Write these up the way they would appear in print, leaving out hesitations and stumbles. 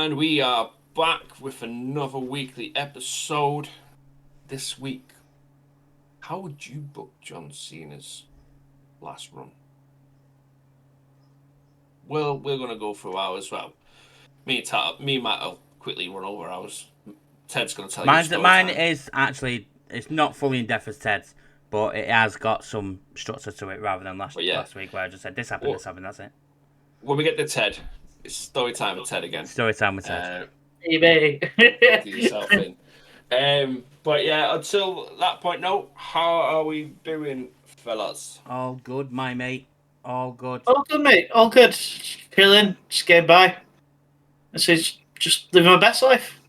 And we are back with another weekly episode. This week, how would you book John Cena's last run? Well, we're going to go through ours. Well, me and Matt will quickly run over ours. Ted's going to tell you story Mine time. is actually, it's not fully in depth as Ted's, but it has got some structure to it rather than last week where I just said this happened, that's it. When we get to Ted, it's story time with Ted again. Story time with Ted. EBay. Do yourself in. But yeah, until that point, no. How are we doing, fellas? All good, my mate. All good. All good, mate. All good. Chilling. Just getting by. This is just living my best life.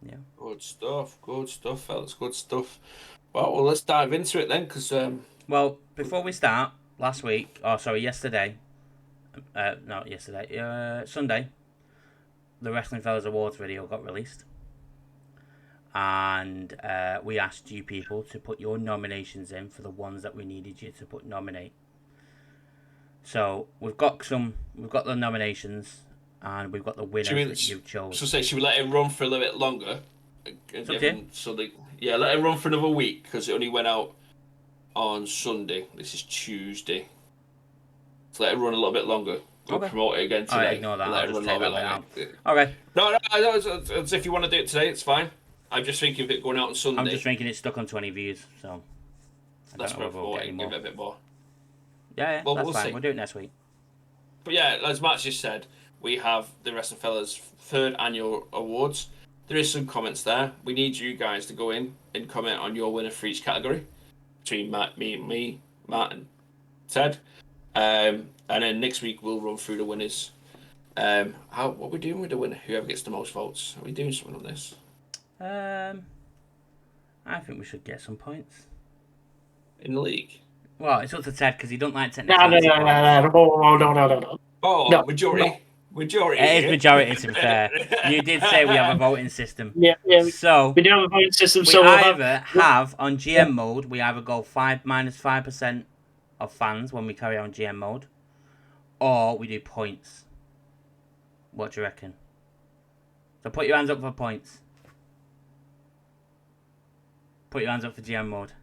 Yeah. Good stuff, fellas. Good stuff. Well, let's dive into it then, because... Well, before we start, yesterday... Sunday, the Wrestling Fellas Awards video got released. And we asked you people to put your nominations in for the ones that we needed you to nominate. So we've got the nominations, and we've got the winners that you chose. So should we let it run for a little bit longer? Let it run for another week, because it only went out on Sunday. This is Tuesday. So let it run a little bit longer. We'll promote it again today. Alright, ignore that. Let it run a little bit longer. Okay. No, it's if you want to do it today, it's fine. I'm just thinking of it going out on Sunday. I'm just thinking it's stuck on 20 views, so... That's important. Give it a bit more. Yeah, well, that's fine. See. We'll do it next week. But yeah, as Matt just said, we have the Wrestling Fellas' third annual awards. There is some comments there. We need you guys to go in and comment on your winner for each category. Between Matt, me, Matt, and Ted. And then next week we'll run through the winners. What are we doing with the winner? Whoever gets the most votes. Are we doing something on this? I think we should get some points. In the league? Well, it's up to Ted because he don't like technical. No. Oh, majority. No. Majority. It is majority, to be fair. You did say we have a voting system. Yeah. So we do have a voting system. We either have on GM mode, we either go -5% of fans when we carry on GM mode, or we do points. What do you reckon? So put your hands up for points. Put your hands up for GM mode.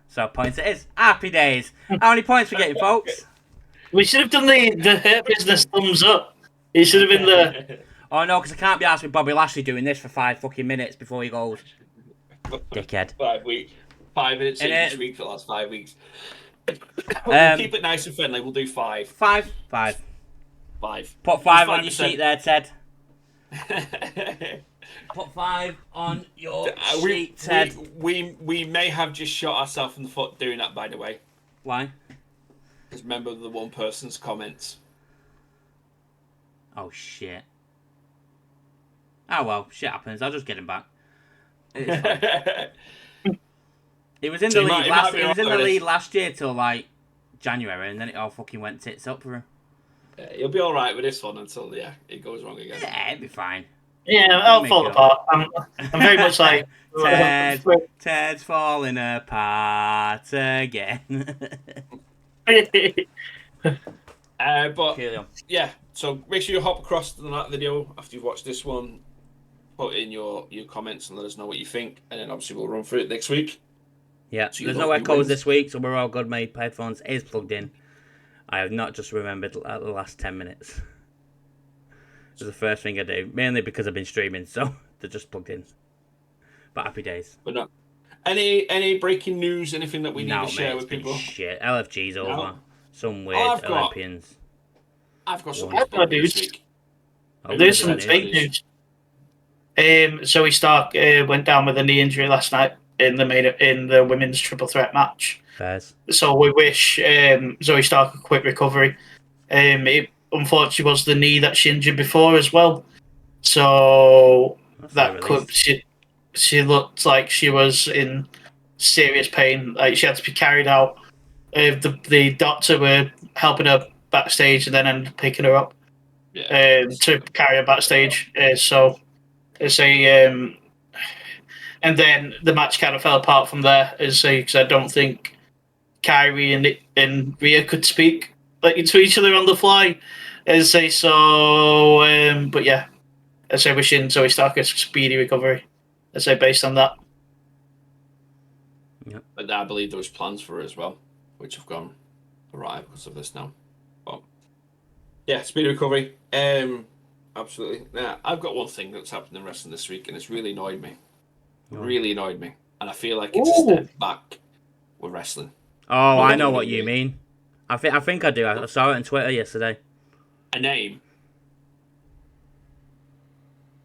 So points it is. Happy days. How many points we getting, folks? We should have done the Hurt Business thumbs up. It should have been the... Oh no, because I can't be asked with Bobby Lashley doing this for 5 fucking minutes before he goes. Dickhead. 5 weeks. 5 minutes each week for the last 5 weeks. We'll keep it nice and friendly. We'll do 5. 5. 5. Put 5 on your sheet there, Ted. Put 5 on your sheet, Ted. We may have just shot ourselves in the foot doing that, by the way. Why? Because remember the one person's comments. Oh, shit. Oh, well, shit happens. I'll just get him back. It's fine. He was in the lead last. He was in the lead last year till like January, and then it all fucking went tits up for him. Yeah, he'll be all right with this one until it goes wrong again. Yeah, it'll be fine. Yeah, I'll fall apart. I'm very much like Ted's falling apart again. But yeah, so make sure you hop across to that video after you've watched this one. Put in your comments and let us know what you think, and then obviously we'll run through it next week. Yeah, so there's no echoes this week, so we're all good. My headphones is plugged in. I have not just remembered at the last 10 minutes. It's the first thing I do, mainly because I've been streaming, so they're just plugged in. But happy days. But no, any breaking news, anything that we need to share with people? Shit, LFG's over. Some weird Olympians. I've got some news. This week. There's some fake news. Zoe Stark went down with a knee injury last night in the women's triple threat match. Fairs. So we wish Zoe Stark a quick recovery. It unfortunately was the knee that she injured before as well. So she looked like she was in serious pain. Like she had to be carried out. The doctor were helping her backstage and then ended up picking her up to carry her backstage. And then the match kind of fell apart from there, because I don't think Kyrie and Rhea could speak to each other on the fly. I say so. But yeah, I say wishing Zoe Stark a speedy recovery. I say based on that. Yep. But I believe there was plans for her as well, which have gone awry because of this now. But yeah, speedy recovery. Absolutely. Now, I've got one thing that's happened in wrestling this week, and it's really annoyed me. Really annoyed me, and I feel like it's a step back with wrestling. Oh, I know what you mean. I think I do. I saw it on Twitter yesterday. A name.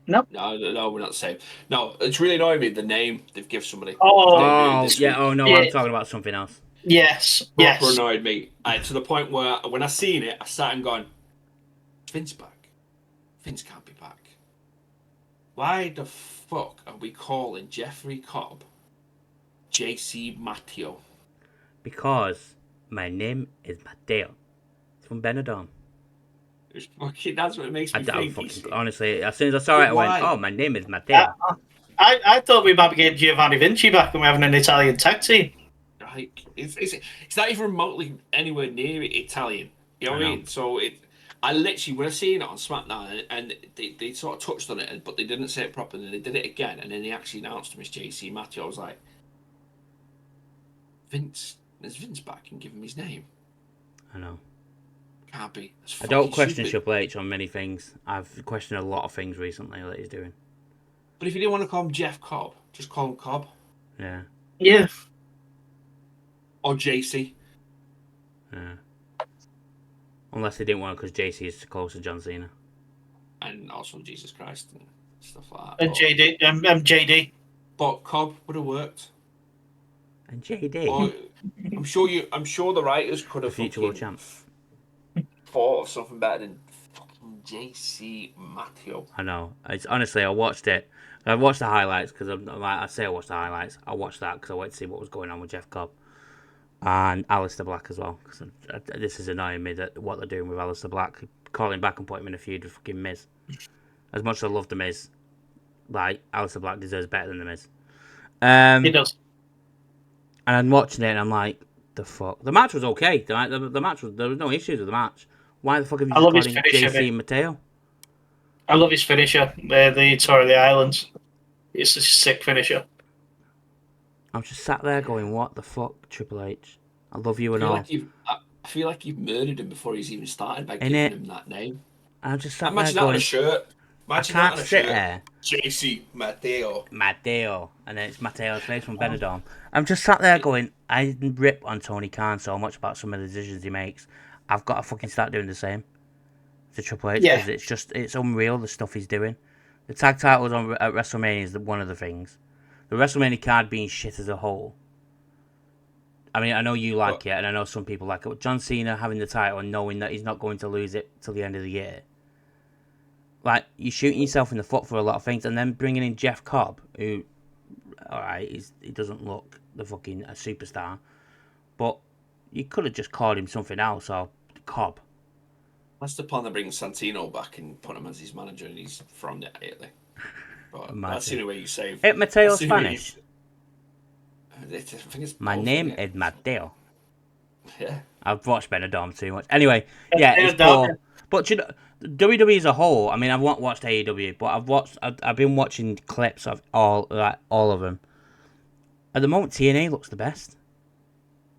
No, we're not the same. No, it's really annoying me. The name they've given somebody. Oh, this yeah. week. Oh no, Yeah. I'm talking about something else. Yes, Proper yes. annoyed me. To the point where when I seen it, I sat and gone, Vince back. Vince can't be back. Why the fuck are we calling Jeffrey Cobb JC Matteo? Because my name is Matteo. It's from Benidorm. That's what it makes me think. Honestly, as soon as I saw it, I went, "Oh, my name is Matteo." I thought we might be getting Giovanni Vinci back and we're having an Italian tag team. Like, it's not even remotely anywhere near Italian. You know what I mean? So I literally, when I seen it on SmackDown, and they sort of touched on it, but they didn't say it properly, and they did it again, and then they actually announced him as JC Matteo. I was like, is Vince back and give him his name? I know. Can't be. I don't question Triple H on many things. I've questioned a lot of things recently that he's doing. But if you didn't want to call him Jeff Cobb, just call him Cobb. Yeah. Yeah. Or JC. Yeah. Unless they didn't want it because JC is close to John Cena. And also Jesus Christ and stuff like that. And JD. But Cobb would have worked. And JD. Or, I'm sure the writers could have future world champ. thought of something better than fucking JC Matteo. I know. It's honestly, I watched it. I watched the highlights because I say I watched the highlights. I watched that because I wanted to see what was going on with Jeff Cobb and Aleister Black as well. Because this is annoying me that what they're doing with Aleister Black, calling back and putting him in a feud with fucking Miz. As much as I love the Miz, like Aleister Black deserves better than the Miz. He does. And I'm watching it and I'm like, the fuck. The match was okay. The match was, there was no issues with the match. Why the fuck have you just called him JC Matteo? I love his finisher, the Tour of the Islands. It's a sick finisher. I'm just sat there going, what the fuck, Triple H? I love you and all. I feel like you've murdered him before he's even started by giving him that name. I'm just sat Imagine there that going, on a shirt. Imagine I can't sit there. JC Matteo. And then it's Matteo's face from Benidorm. I'm just sat there going, I rip on Tony Khan so much about some of the decisions he makes. I've got to fucking start doing the same to Triple H because it's unreal the stuff he's doing. The tag titles at WrestleMania is one of the things. The WrestleMania card being shit as a whole. I mean, I know you like it, and I know some people like it. But John Cena having the title and knowing that he's not going to lose it till the end of the year. Like, you're shooting yourself in the foot for a lot of things, and then bringing in Jeff Cobb, who, alright, he doesn't look the fucking a superstar, but you could have just called him something else, or Cobb. That's the plan of bringing Santino back and put him as his manager, and he's from Italy. But that's the only way you save. It Matteo Spanish. I think it's My name is Matteo. Yeah. I've watched Benidorm too much. Anyway, yeah, it's poor. But you know, WWE as a whole. I mean, I've not watched AEW, but I've been watching clips of all of them. At the moment, TNA looks the best.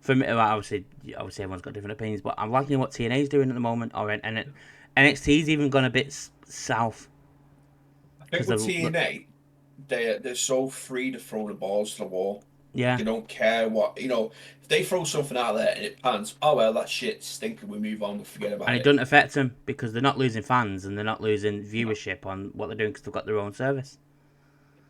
For me, obviously everyone's got different opinions, but I'm liking what TNA's doing at the moment. And NXT's even gone a bit south. I think with TNA, they're so free to throw the balls to the wall. Yeah. They don't care what, if they throw something out there and it pans, oh well, that shit's stinking, we move on, we forget about it. And it doesn't affect them because they're not losing fans and they're not losing viewership on what they're doing because they've got their own service.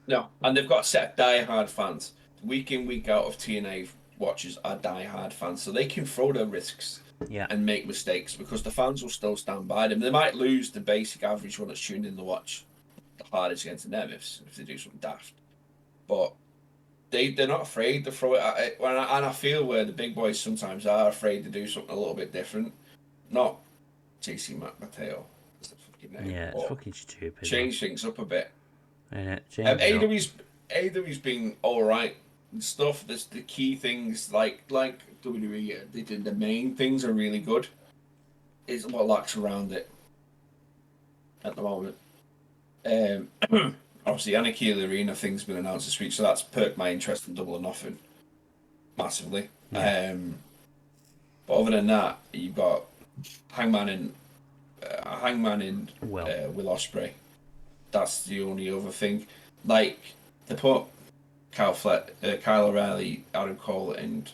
No, and they've got a set of die-hard fans. Week in, week out of TNA watchers are die-hard fans, so they can throw their risks and make mistakes because the fans will still stand by them. They might lose the basic average one that's tuned in to watch the hardest against them if they do something daft. But they're not afraid to throw it at it. And I feel where the big boys sometimes are afraid to do something a little bit different. Not JC Matteo. That's the fucking name. Yeah, it's fucking stupid. Change things up a bit. AEW's been alright and stuff. There's the key things like WWE. The main things are really good. It's what lacks around it. at the moment. Obviously, Anarchy Arena thing's been announced this week, so that's perked my interest in Double or Nothing massively. Yeah. But other than that, you've got Hangman and Will Ospreay. That's the only other thing. Like, they put Kyle O'Reilly, Adam Cole, and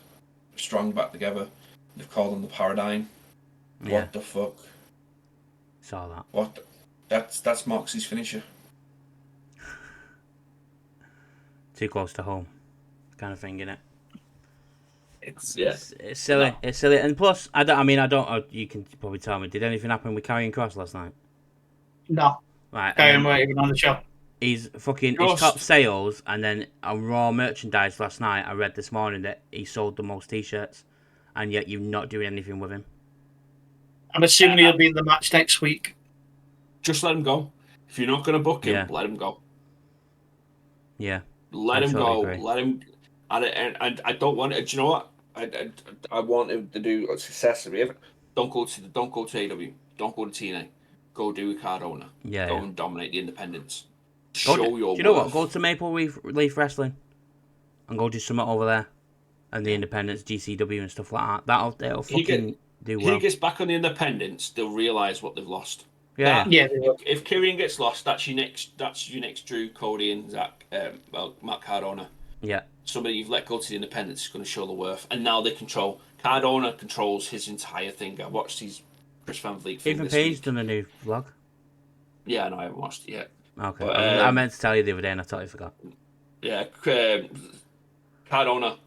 Strong back together. They've called them the Paradigm. Yeah. What the fuck? Saw that. What? That's Moxley's finisher. Too close to home, kind of thing, innit? It's silly. No. It's silly, and plus, I don't. You can probably tell me. Did anything happen with Karrion Kross last night? No. Right. Karrion weren't even on the show. His top sales, and then on Raw merchandise last night. I read this morning that he sold the most T-shirts, and yet you're not doing anything with him. I'm assuming he'll be in the match next week. Just let him go. If you're not going to book him, let him go. Yeah. Let him go. Agree. Let him. And I don't want it. Do you know what? I want him to do a success. Don't go to AEW. Don't go to TNA. Go do Cardona. Yeah. Go and dominate the independents. Do you know what? Go to Maple Leaf Wrestling, and go do something over there, and the independents, GCW and stuff like that. That'll fucking do well. He gets back on the independents, they'll realise what they've lost. Yeah. If Kyrian gets lost, that's your next Drew, Cody, and Zach. Matt Cardona. Yeah. Somebody you've let go to the independents is going to show the worth, and now they control. Cardona controls his entire thing. I watched his Chris Van Vliet thing. Ethan Page done a new vlog. Yeah, no, I haven't watched it yet. Okay, but, I meant to tell you the other day, and I totally forgot. Yeah, Cardona.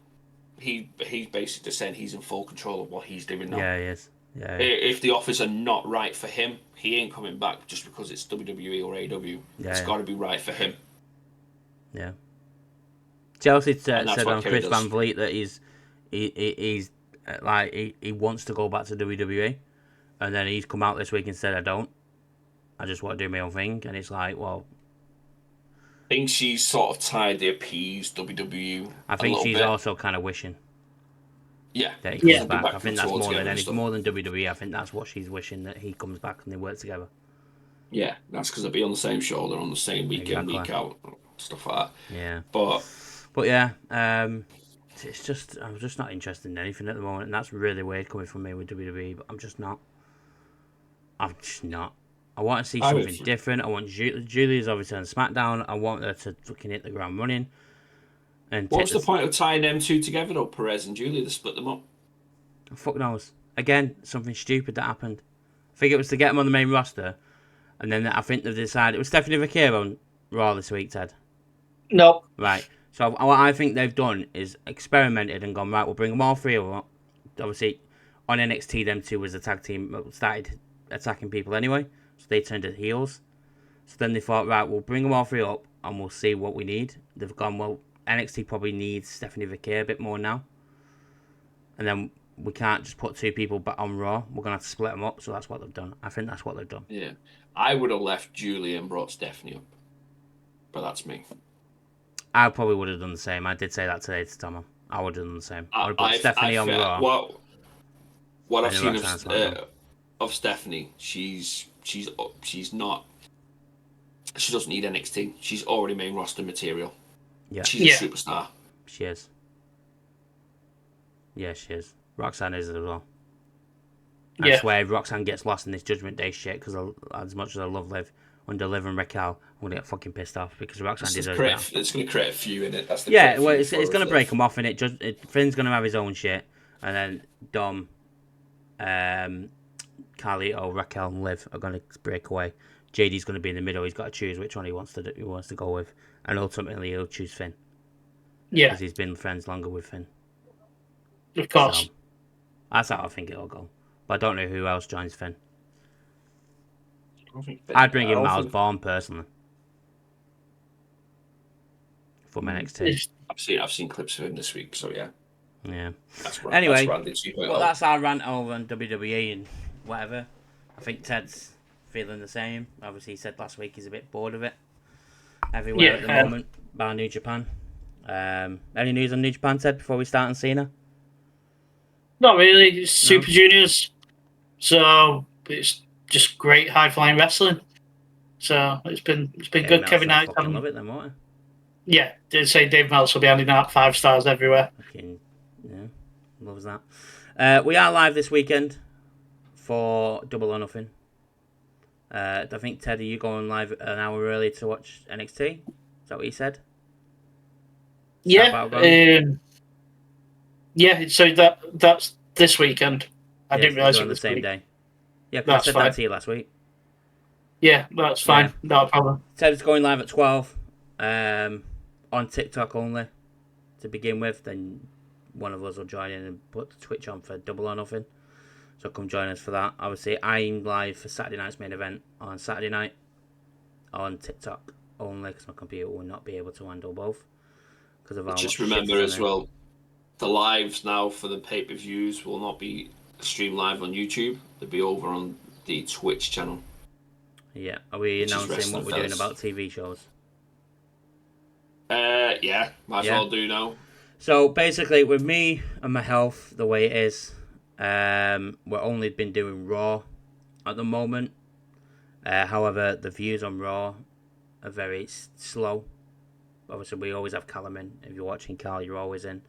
He's basically just saying he's in full control of what he's doing now. Yeah, he is. Yeah. If the offers are not right for him, he ain't coming back just because it's WWE or AEW. It's got to be right for him. Yeah. Chelsea said on Chris Van Vliet that he's he wants to go back to WWE, and then he's come out this week and said I don't. I just want to do my own thing, and it's like, well. I think she's sort of tired to appease WWE. I think she's also kind of wishing. Yeah, that he comes back. I think that's more than WWE. I think that's what she's wishing, that he comes back and they work together. Yeah, that's because they'll be on the same show, they're on the same week in, week out, stuff like that. Yeah, but yeah, it's just I'm just not interested in anything at the moment, and that's really weird coming from me with WWE. But I'm just not. I want to see something different. I want Julia's obviously on SmackDown. I want her to fucking hit the ground running. And what's the point of tying them two together though, Perez and Julia, to split them up? Fuck knows. Again, something stupid that happened. I think it was to get them on the main roster, and then I think they've decided it was Stephanie Vaquer on Raw this week, Ted. No. Right. So what I think they've done is experimented and gone, right, we'll bring them all three up. Obviously, on NXT, them two was a tag team, started attacking people anyway, so they turned to heels. So then they thought, right, we'll bring them all three up and we'll see what we need. They've gone, well, NXT probably needs Stephanie Vaquer a bit more now. And then we can't just put two people back on Raw. We're going to have to split them up, so that's what they've done. I think that's what they've done. Yeah. I would have left Julia and brought Stephanie up. But that's me. I probably would have done the same. I did say that today to Tom. I would have done the same. I would have put Stephanie on Raw. What I've seen of Stephanie, she's not. She doesn't need NXT. She's already main roster material. Yeah. She's a superstar. She is. Yeah, she is. Roxanne is as well. I swear, if Roxanne gets lost in this Judgment Day shit, because as much as I love Liv, under Liv and Raquel, I'm going to get fucking pissed off because Roxanne deserves that. It's going to create a few in it. That's it's going to break them off in it. Finn's going to have his own shit, and then Dom, Carlito, Raquel, and Liv are going to break away. JD's going to be in the middle. He's got to choose which one he wants to go with, and ultimately he'll choose Finn. Yeah, because he's been friends longer with Finn. Of course. So, that's how I think it'll go. But I don't know who else joins Finn. I'd bring in Miles Vaughn personally from NXT. I've seen clips of him this week, so yeah. Yeah. Anyway, that's our rant over on WWE and whatever. I think Ted's feeling the same. Obviously, he said last week he's a bit bored of it everywhere at the moment, by New Japan. Any news on New Japan, Ted, before we start on Cena? Not really. It's Super Juniors. So it's just great high-flying wrestling. So it's been Dave good. Meltzer Kevin Knight. fucking love it then, won't Yeah, did say Dave Meltzer will be handing out 5 stars everywhere. Fucking, yeah, loves that. We are live this weekend for Double or Nothing. I think, Ted, are you going live an hour early to watch NXT? Is that what you said? Yeah, yeah. So that's this weekend. I didn't realise it on the was same week. day. Yeah, because I said that to you last week. Yeah, that's fine. Yeah. Not a problem. Ted's going live at 12 on TikTok only to begin with. Then one of us will join in and put the Twitch on for Double or Nothing. So come join us for that. Obviously, I'm live for Saturday night's main event on Saturday night on TikTok only because my computer will not be able to handle both. Because of just remember as well, the lives now for the pay-per-views will not be streamed live on YouTube. They'll be over on the Twitch channel. Yeah, are we announcing what we're doing about TV shows? Yeah, might as well do now. So basically, with me and my health the way it is, we're only been doing Raw at the moment. However, the views on Raw are very slow. Obviously, we always have Callum in. If you're watching, Carl, you're always in.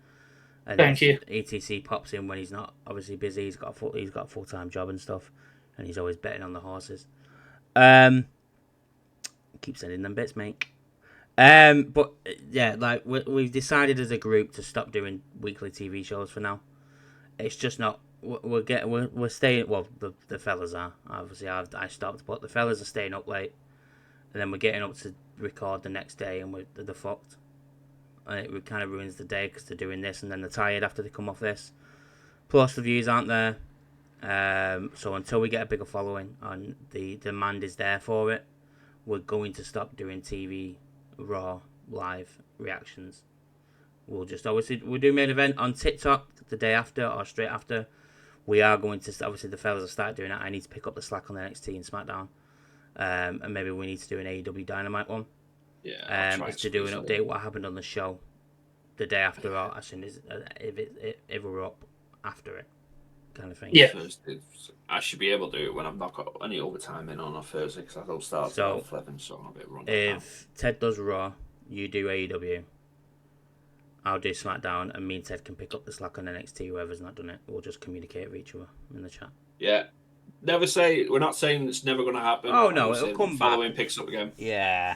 And Thank you. ETC pops in when he's not obviously busy. He's got a full-time job and stuff, and he's always betting on the horses. Keep sending them bits, mate. But yeah, like we've decided as a group to stop doing weekly TV shows for now. It's just not. We're staying. Well, the fellas are obviously. I stopped, but the fellas are staying up late, and then we're getting up to record the next day, and they're fucked. And it kind of ruins the day because they're doing this, and then they're tired after they come off this. Plus, the views aren't there. So until we get a bigger following and the demand is there for it, we're going to stop doing TV Raw live reactions. We'll do main event on TikTok the day after or straight after. We are going to obviously the fellas will start doing it. I need to pick up the slack on the NXT and SmackDown, and maybe we need to do an AEW Dynamite one. Yeah, is to do an update what happened on the show the day after or as soon as if we're up after it, kind of thing. Yeah, Thursday. I should be able to do it when I've not got any overtime in on a Thursday because I don't start until 11, so I'm a bit run. If Ted does Raw, you do AEW. I'll do SmackDown, and me and Ted can pick up the slack on NXT. Whoever's not done it, we'll just communicate with each other in the chat. Yeah. We're not saying it's never going to happen. Oh no, it'll come back. Following picks up again. Yeah.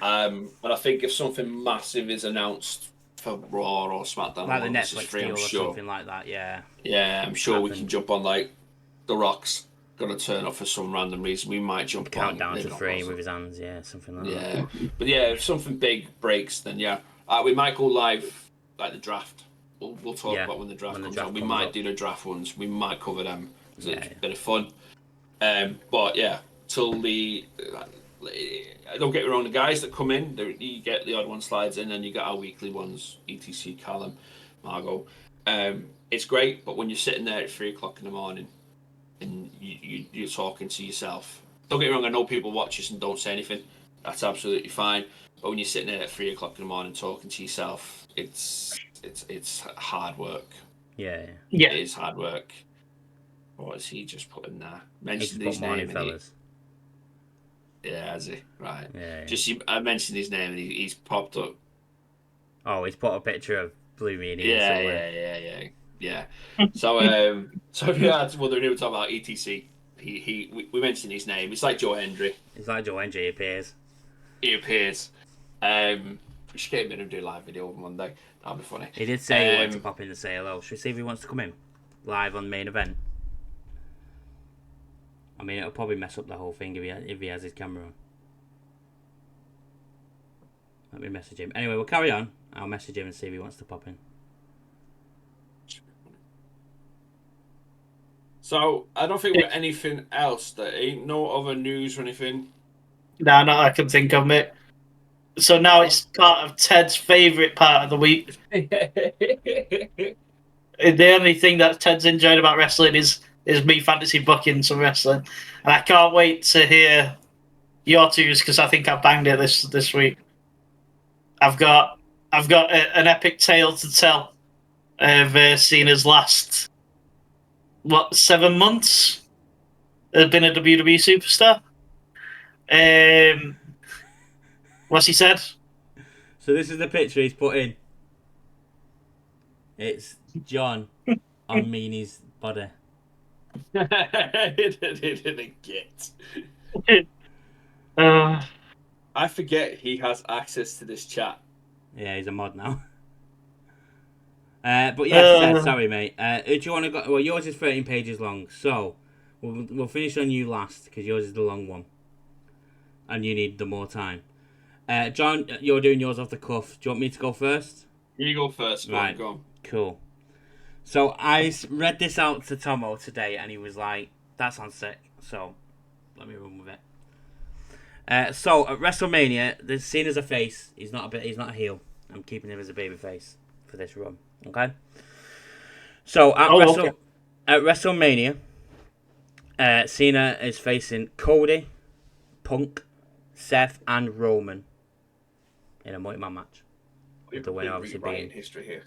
But I think if something massive is announced for Raw or SmackDown, like the Netflix deal or something like that, yeah. Yeah, I'm sure we can jump on like The Rock's gonna turn up for some random reason. We might jump on. Countdown to 3 with his hands, yeah, something like that. Yeah, but yeah, if something big breaks, then yeah, we might go live like the draft. We'll talk about when the draft comes out. We might do the draft ones. We might cover them because it's a bit of fun. But yeah, till don't get me wrong, the guys that come in, you get the odd one slides in, and you get our weekly ones, ETC, Callum, Margot. It's great, but when you're sitting there at 3 o'clock in the morning and you're talking to yourself, don't get me wrong, I know people watch us and don't say anything. That's absolutely fine. But when you're sitting there at 3 o'clock in the morning talking to yourself, it's hard work. Yeah. It is hard work. What is he just put in there? Mentioned his name. Fellas. Yeah, has he? Right. Yeah. I mentioned his name and he's popped up. Oh, he's put a picture of Blue Meanie. Yeah. So yeah, well, they're talking about ETC. We mentioned his name. It's like Joe Hendry. It's like Joe Hendry. He appears. We should get him in and do a live video on Monday. That'll be funny. He did say he wanted to pop in and say hello. Should we see if he wants to come in live on the main event? I mean, it'll probably mess up the whole thing if he has his camera on. Let me message him. Anyway, we'll carry on. I'll message him and see if he wants to pop in. So, I don't think we're anything else. There ain't no other news or anything. No, not I can think of, mate. So now it's part of Ted's favourite part of the week. The only thing that Ted's enjoyed about wrestling is me fantasy booking some wrestling. And I can't wait to hear your twos because I think I've banged it this week. I've got an epic tale to tell of Cena's last 7 months has been a WWE superstar. What's he said? So this is the picture he's put in. It's John on Meanie's body. It didn't get. I forget he has access to this chat. Yeah, he's a mod now. But yes, sorry, mate. Do you want to go? Well, yours is 13 pages long, so we'll finish on you last because yours is the long one, and you need the more time. John, you're doing yours off the cuff. Do you want me to go first? You go first. Right. Go on. Cool. So I read this out to Tomo today, and he was like, "That sounds sick." So let me run with it. So at WrestleMania, the Cena's a face. He's not a heel. I'm keeping him as a baby face for this run. Okay. So at WrestleMania, Cena is facing Cody, Punk, Seth, and Roman in a multi-man match. With the winner obviously being history here.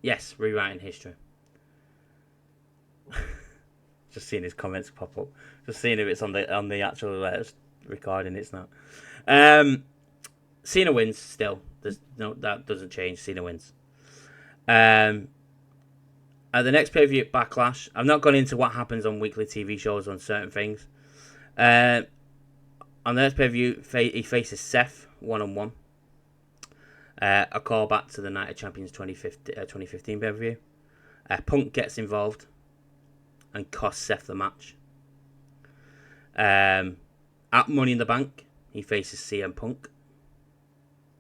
Yes, rewriting history. Just seeing his comments pop up. Just seeing if it's on the actual recording. It's not. Cena wins still. That doesn't change. Cena wins. At the next pay-per-view Backlash, I've not gone into what happens on weekly TV shows on certain things. On the next pay-per-view, he faces Seth one-on-one. A callback to the Night of Champions 2015 pay-per-view. Punk gets involved and costs Seth the match. At Money in the Bank, he faces CM Punk.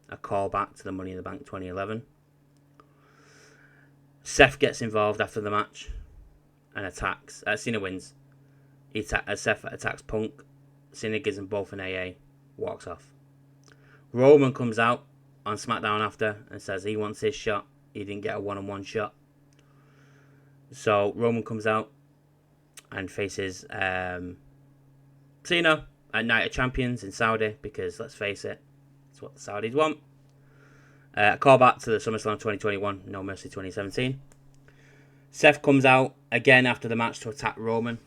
A callback to the Money in the Bank 2011. Seth gets involved after the match and attacks. Cena wins. Seth attacks Punk. Cena gives them both an AA. Walks off. Roman comes out on SmackDown after and says he wants his shot. He didn't get a one-on-one shot. So Roman comes out and faces Cena at Night of Champions in Saudi because, let's face it, it's what the Saudis want. Call back to the SummerSlam 2021, No Mercy 2017. Seth comes out again after the match to attack Roman,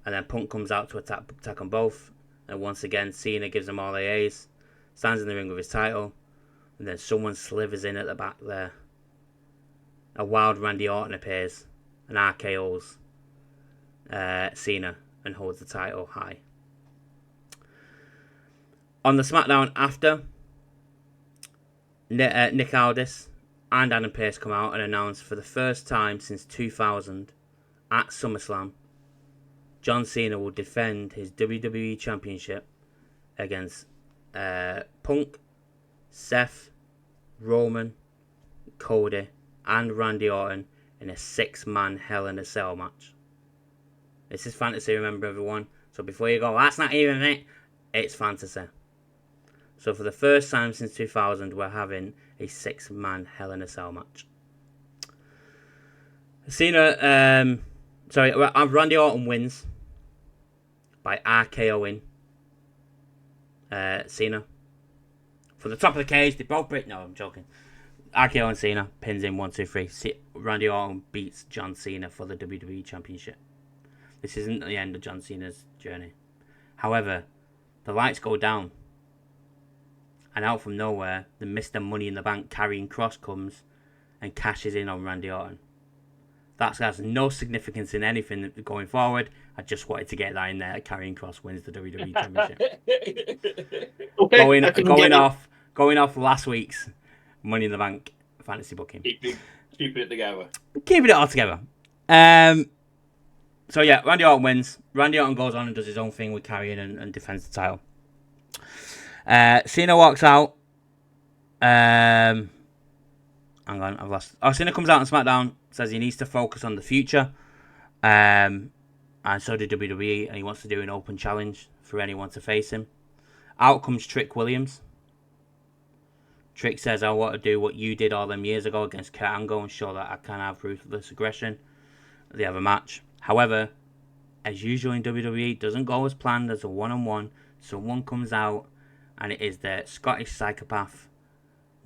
and then Punk comes out to attack them both. And once again, Cena gives them all AAs, stands in the ring with his title, and then someone slithers in at the back there. A wild Randy Orton appears and RKO's Cena and holds the title high. On the SmackDown after, Nick Aldis and Adam Pearce come out and announce for the first time since 2000 at SummerSlam, John Cena will defend his WWE Championship against Punk, Seth, Roman, Cody, and Randy Orton in a 6-man Hell in a Cell match. This is fantasy, remember everyone. So before you go, that's not even it, it's fantasy. So for the first time since 2000, we're having a 6-man Hell in a Cell match. Randy Orton wins by RKOing Cena. From the top of the cage, they both break. No, I'm joking. RKO and Cena pins in 1, 2, 3. Randy Orton beats John Cena for the WWE Championship. This isn't the end of John Cena's journey. However, the lights go down. And out from nowhere, the Mr. Money in the Bank Karrion Kross comes and cashes in on Randy Orton. That has no significance in anything going forward. I just wanted to get that in there. Karrion Kross wins the WWE Championship. Okay, going off last week's Money in the Bank fantasy booking. Keeping it together. Keeping it all together. So yeah, Randy Orton wins. Randy Orton goes on and does his own thing with Karrion and defends the title. Cena walks out. Hang on, I've lost. Cena comes out on SmackDown, says he needs to focus on the future. And so did WWE, and he wants to do an open challenge for anyone to face him. Out comes Trick Williams. Trick says, I want to do what you did all them years ago against Kurt Angle and show that I can have ruthless aggression. They have a match. However, as usual in WWE, it doesn't go as planned as a one-on-one. Someone comes out, and it is the Scottish psychopath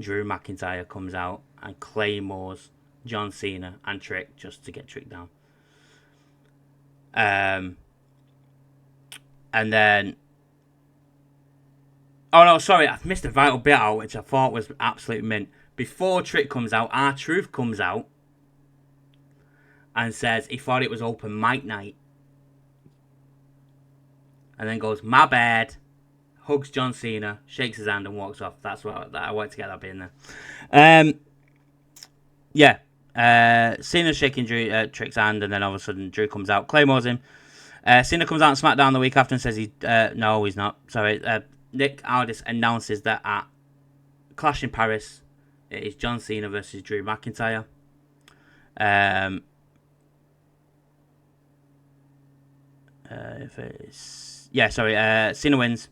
Drew McIntyre comes out and claymores John Cena and Trick just to get Trick down. And then Oh no, sorry, I've missed a vital bit out, which I thought was absolute mint. Before Trick comes out, R-Truth comes out and says he thought it was open mic night. And then goes, my bad. Hugs John Cena, shakes his hand and walks off. That's what I wanted to get that bit in there. Yeah. Cena's shaking Trick's hand, and then all of a sudden Drew comes out, claymores him. Cena comes out on SmackDown the week after and says no, he's not. Sorry. Nick Aldis announces that at Clash in Paris, it is John Cena versus Drew McIntyre. Cena wins.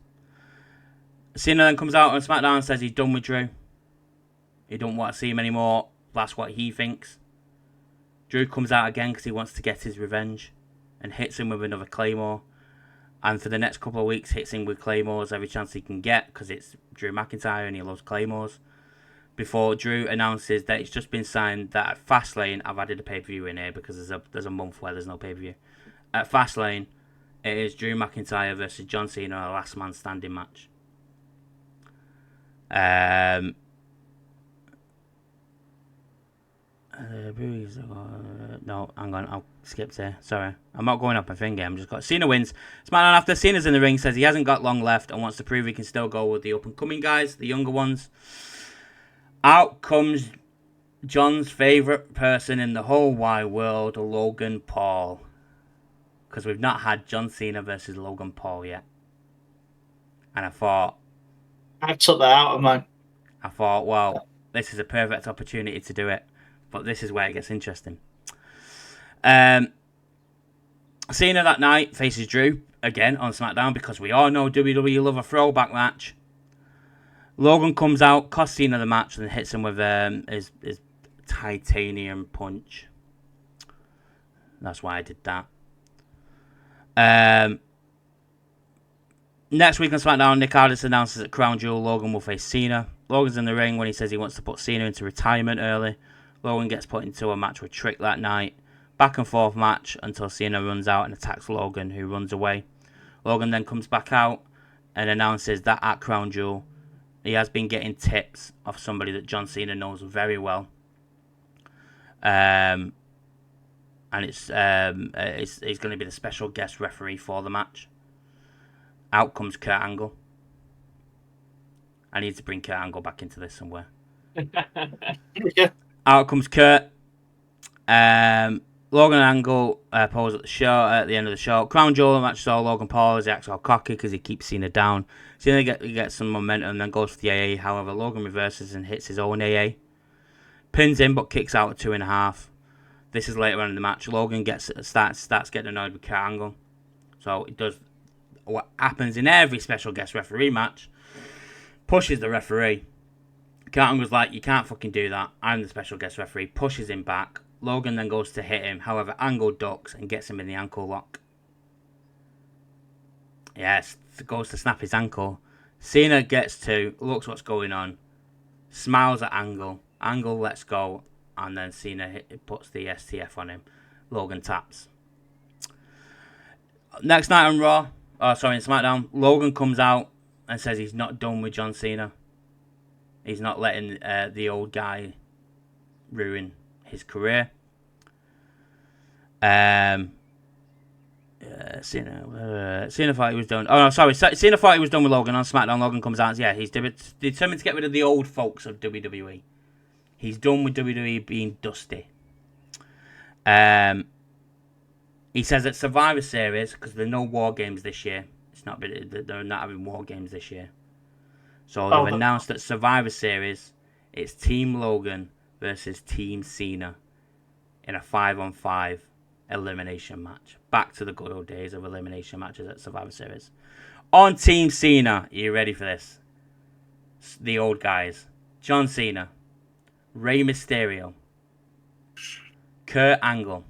Cena then comes out on SmackDown and says he's done with Drew. He don't want to see him anymore. That's what he thinks. Drew comes out again because he wants to get his revenge and hits him with another Claymore. And for the next couple of weeks, hits him with Claymores every chance he can get because it's Drew McIntyre and he loves Claymores. Before Drew announces that it's just been signed that at Fastlane, I've added a pay-per-view in here because there's a month where there's no pay-per-view. At Fastlane, it is Drew McIntyre versus John Cena, a last man standing match. No, hang on, I'll skip there. Sorry, I'm not going up my finger. I'm just got Cena wins. SmackDown after Cena's in the ring says he hasn't got long left and wants to prove he can still go with the up and coming guys, the younger ones. Out comes John's favourite person in the whole wide world, Logan Paul. Because we've not had John Cena versus Logan Paul yet. And I thought... I took that out of mine. I thought, well, this is a perfect opportunity to do it. But this is where it gets interesting. Cena that night faces Drew again on SmackDown because we all know WWE love a throwback match. Logan comes out, costs Cena the match, and hits him with his titanium punch. That's why I did that. Next week on SmackDown, Nick Aldis announces that Crown Jewel Logan will face Cena. Logan's in the ring when he says he wants to put Cena into retirement early. Logan gets put into a match with Trick that night. Back and forth match until Cena runs out and attacks Logan, who runs away. Logan then comes back out and announces that at Crown Jewel, he has been getting tips off somebody that John Cena knows very well. And he's going to be the special guest referee for the match. Out comes Kurt Angle. I need to bring Kurt Angle back into this somewhere. Out comes Kurt. Logan and Angle pose at the show at the end of the show. Crown Jewel match saw Logan Paul as he acts all cocky because he keeps Cena down. Cena gets some momentum and then goes for the AA. However, Logan reverses and hits his own AA. Pins him but kicks out at 2.5. This is later on in the match. Logan starts getting annoyed with Kurt Angle. So it does what happens in every special guest referee match. Pushes the referee. Kurt Angle's like, you can't fucking do that. I'm the special guest referee. Pushes him back. Logan then goes to hit him. However, Angle ducks and gets him in the ankle lock. Yes, goes to snap his ankle. Cena gets to, looks what's going on. Smiles at Angle. Angle lets go. And then Cena puts the STF on him. Logan taps. Next night on Raw. In SmackDown. Logan comes out and says he's not done with John Cena. He's not letting the old guy ruin his career. Cena thought he was done. Cena thought he was done with Logan on SmackDown. Logan comes out and says, yeah, he's determined to get rid of the old folks of WWE. He's done with WWE being dusty. He says at Survivor Series, because there are no War Games this year. They're not having War Games this year. So they've announced that Survivor Series, it's Team Logan versus Team Cena in a 5-on-5 elimination match. Back to the good old days of elimination matches at Survivor Series. On Team Cena, are you ready for this? The old guys. John Cena, Rey Mysterio, Kurt Angle,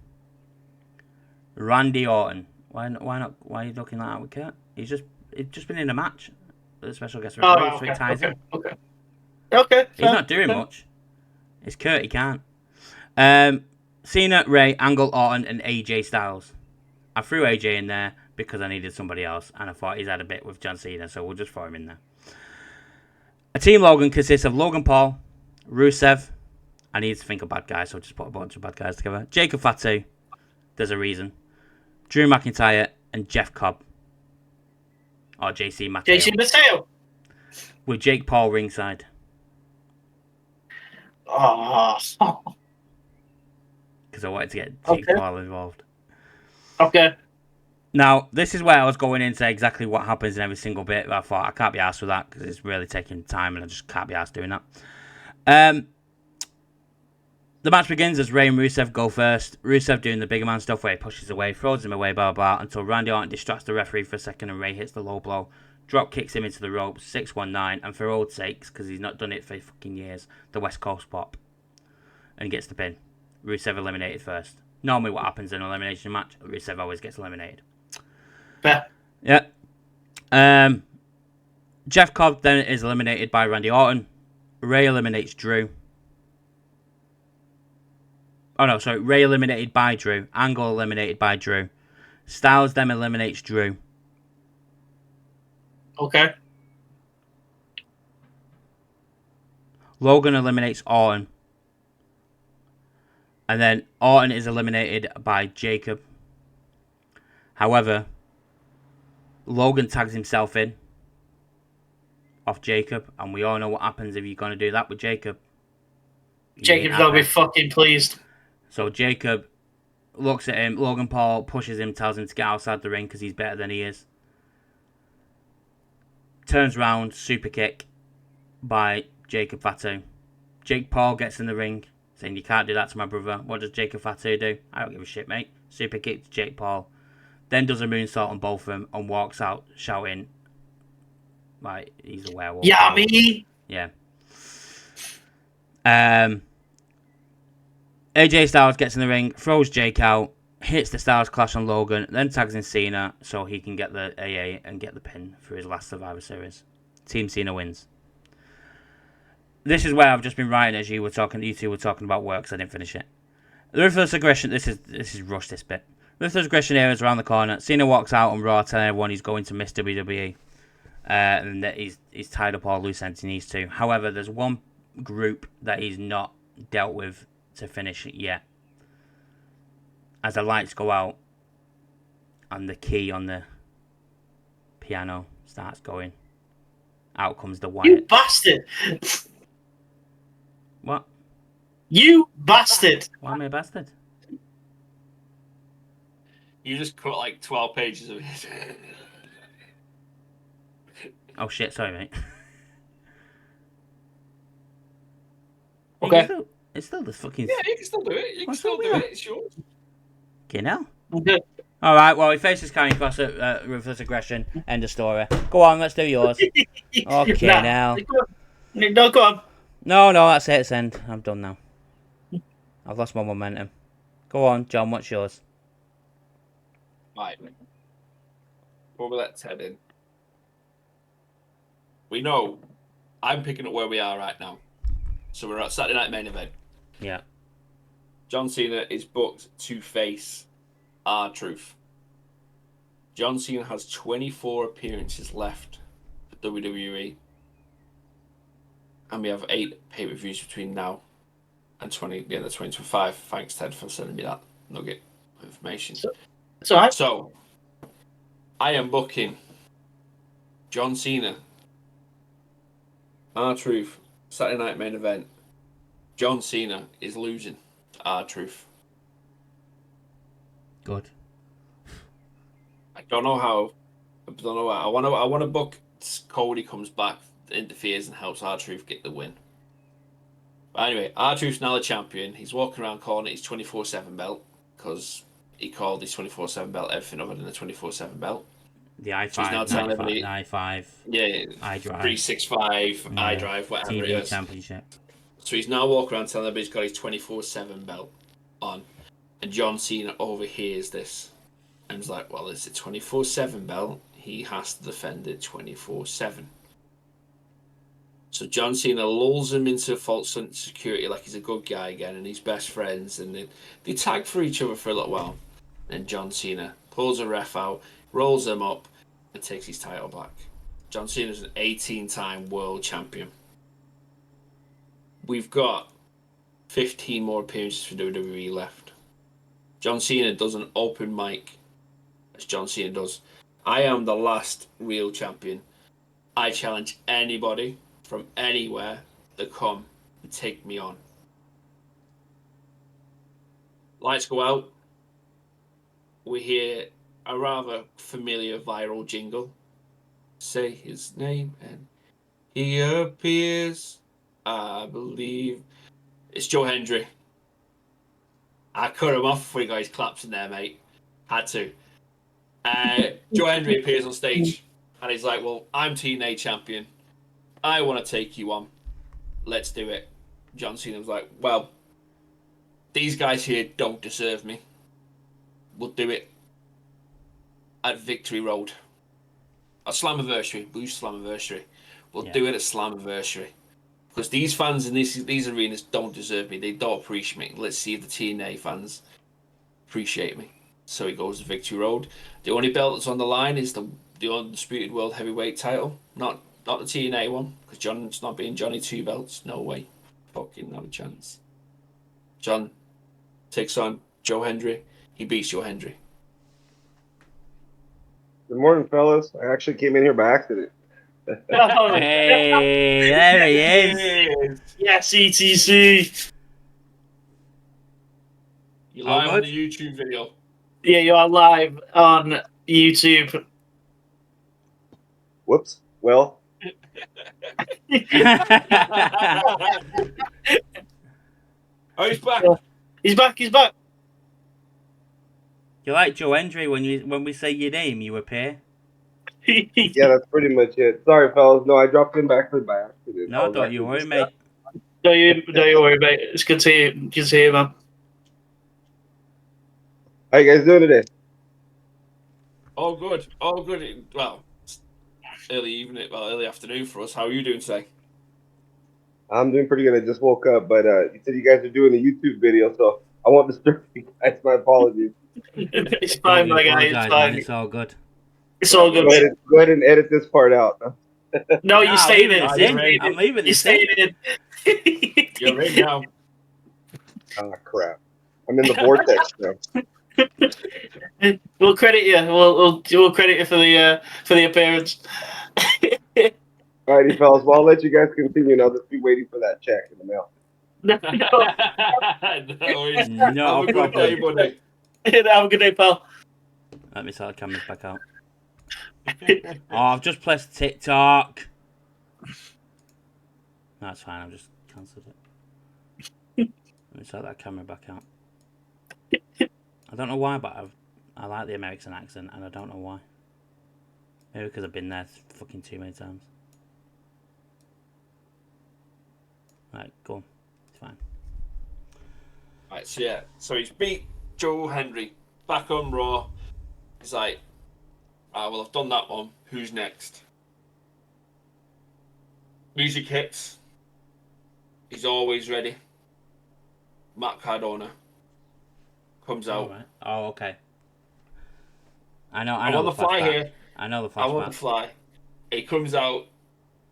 Randy Orton. Why not? Why are you looking like that with Kurt? He's just been in a match. The special guest referee, so it ties in. Okay. He's not doing much. It's Kurt, he can't. Cena, Rey, Angle, Orton, and AJ Styles. I threw AJ in there because I needed somebody else, and I thought he's had a bit with John Cena, so we'll just throw him in there. A Team Logan consists of Logan Paul, Rusev. I need to think of bad guys, so I'll just put a bunch of bad guys together. Jacob Fatu. There's a reason. Drew McIntyre and Jeff Cobb. Or JC Mateo. JC Mateo. With Jake Paul ringside. Oh. Because I wanted to get Jake Paul involved. Okay. Now, this is where I was going into exactly what happens in every single bit. I thought, I can't be asked with that because it's really taking time and I just can't be asked doing that. The match begins as Rey and Rusev go first. Rusev doing the bigger man stuff where he pushes away, throws him away, blah, blah, blah, until Randy Orton distracts the referee for a second and Rey hits the low blow. Drop kicks him into the ropes, 619, and for old sakes, because he's not done it for fucking years, the West Coast pop. And he gets the pin. Rusev eliminated first. Normally what happens in an elimination match, Rusev always gets eliminated. Fair. Yeah. Jeff Cobb then is eliminated by Randy Orton. Rey eliminates Drew. Oh no, sorry. Rey eliminated by Drew. Angle eliminated by Drew. Styles then eliminates Drew. Okay. Logan eliminates Orton. And then Orton is eliminated by Jacob. However, Logan tags himself in off Jacob, and we all know what happens if you're going to do that with Jacob. Jacob's going to be fucking pleased. So Jacob looks at him, Logan Paul pushes him, tells him to get outside the ring because he's better than he is. Turns round, super kick by Jacob Fatu. Jake Paul gets in the ring, saying, "You can't do that to my brother." What does Jacob Fatu do? I don't give a shit, mate. Super kick to Jake Paul. Then does a moonsault on both of them and walks out shouting, like, he's a werewolf. Yummy! Yeah. AJ Styles gets in the ring, throws Jake out, hits the Styles Clash on Logan, then tags in Cena so he can get the AA and get the pin for his last Survivor Series. Team Cena wins. This is where I've just been writing as you two were talking about work, so I didn't finish it. The Ruthless Aggression, this is rushed, this bit. Ruthless Aggression era is around the corner. Cena walks out on Raw telling everyone he's going to miss WWE. And that he's tied up all loose ends he needs to. However, there's one group that he's not dealt with to finish it yet. As the lights go out and the key on the piano starts going, out comes the Wyatt. You bastard! What? You bastard! Why am I a bastard? You just cut like 12 pages of it. Oh shit, sorry mate. Okay. It's still the fucking... Yeah, you can still do it. You can still do it. It's yours. Okay, now. Okay. Alright, well, he faces Karrion Kross at Ruthless Aggression. End of story. Go on, let's do yours. Okay, now. No, go on. No, that's it, it's end. I'm done now. I've lost my momentum. Go on, John, what's yours? Right. Before we let Ted in, we know I'm picking up where we are right now. So we're at Saturday Night Main Event. Yeah. John Cena is booked to face R-Truth. John Cena has 24 appearances left for WWE. And we have 8 pay-per-views between now and 2025. Thanks, Ted, for sending me that nugget of information. It's alright. So, I am booking John Cena, R-Truth, Saturday Night Main Event. John Cena is losing to R-Truth. Good. I don't know how. I don't know. I want to book Cody comes back, interferes, and helps R-Truth get the win. But anyway, R-Truth's now the champion. He's walking around calling it his 24/7 belt because he called his 24/7 belt everything other than the 24/7 belt. The I5, So the I5, yeah, iDrive, 365, yeah, iDrive, whatever TV it is. Championship. So he's now walking around telling everybody he's got his 24/7 belt on. And John Cena overhears this and is like, well, it's a 24/7 belt. He has to defend it 24/7. So John Cena lulls him into false sense of security like he's a good guy again and he's best friends. And they tag for each other for a little while. And John Cena pulls a ref out, rolls him up, and takes his title back. John Cena's an 18-time world champion. we've got 15 more appearances for WWE left. John Cena does an open mic, as John Cena does. I am the last real champion. I challenge anybody from anywhere to come and take me on. Lights go out. We hear a rather familiar viral jingle. Say his name and he appears. I believe it's Joe Hendry. I cut him off before he got his claps in there, mate. Had to. Joe Hendry appears on stage and he's like, well, I'm TNA champion. I want to take you on. Let's do it. John Cena was like, well, these guys here don't deserve me. We'll do it at Victory Road. A Slammiversary. Boost Slammiversary. We'll do it at Slammiversary. Because these fans in these arenas don't deserve me. They don't appreciate me. Let's see if the TNA fans appreciate me. So he goes to Victory Road. The only belt that's on the line is the Undisputed World Heavyweight title. Not the TNA one. Because John's not being Johnny Two Belts. No way. Fucking not a chance. John takes on Joe Hendry. He beats Joe Hendry. Good morning, fellas. I actually came in here by accident. Hey, there he is. Yes, ETC. You're live on the YouTube video. Yeah, you are live on YouTube. Whoops. Well. Oh, he's back. He's back. He's back. You're like Joe Hendry when we say your name, you appear. Yeah, that's pretty much it. Sorry, fellas. No, I dropped in by accident. No, don't you worry, mate. Don't you worry, mate. It's good to hear. Good to hear, man. How you guys doing today? All good. All good. Well, it's early afternoon for us. How are you doing today? I'm doing pretty good. I just woke up, but you said you guys are doing a YouTube video, so I won't disturb you guys. My apologies. It's fine, my guy. It's fine. It's all good. It's all good. Go ahead and edit this part out. Huh? No, you stayed in. I'm leaving. You stayed in. You're in now. Oh crap! I'm in the vortex now. We'll credit you. We'll credit you for the appearance. Alrighty, fellas. Well, I'll let you guys continue, and I'll just be waiting for that check in the mail. No. No Have a good day, buddy. Have a good day, pal. Let me sort the cameras back out. Oh, I've just pressed TikTok. That's fine. I've just cancelled it. Let me sort that camera back out. I don't know why, but I like the American accent, and I don't know why. Maybe because I've been there fucking too many times. Right, go on. It's fine. Right, so he's beat Joe Hendry back on Raw. He's like, well, I've done that one. Who's next? Music hits. He's always ready. Matt Cardona comes out. Right. Oh, okay. I know. I'm on the fly here. I know the flashback. I'm on the fly. He comes out.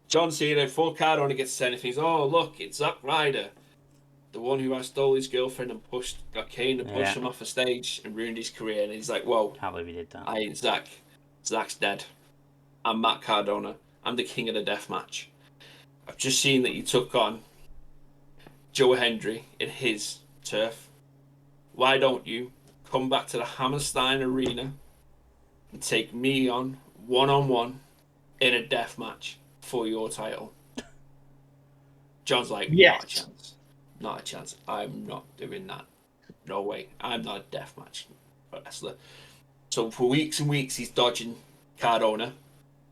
John Cena, full Cardona gets sent. He thinks, oh, look, it's Zack Ryder. The one who stole his girlfriend and got Kane to push him off the stage and ruined his career. And he's like, whoa. Can't believe he did that. I ain't Zack. Zack's dead. I'm Matt Cardona. I'm the king of the deathmatch. I've just seen that you took on Joe Hendry in his turf. Why don't you come back to the Hammerstein Arena and take me on one-on-one in a deathmatch for your title? John's like, not a chance. Not a chance. I'm not doing that. No way. I'm not a deathmatch wrestler. So for weeks and weeks, he's dodging Cardona.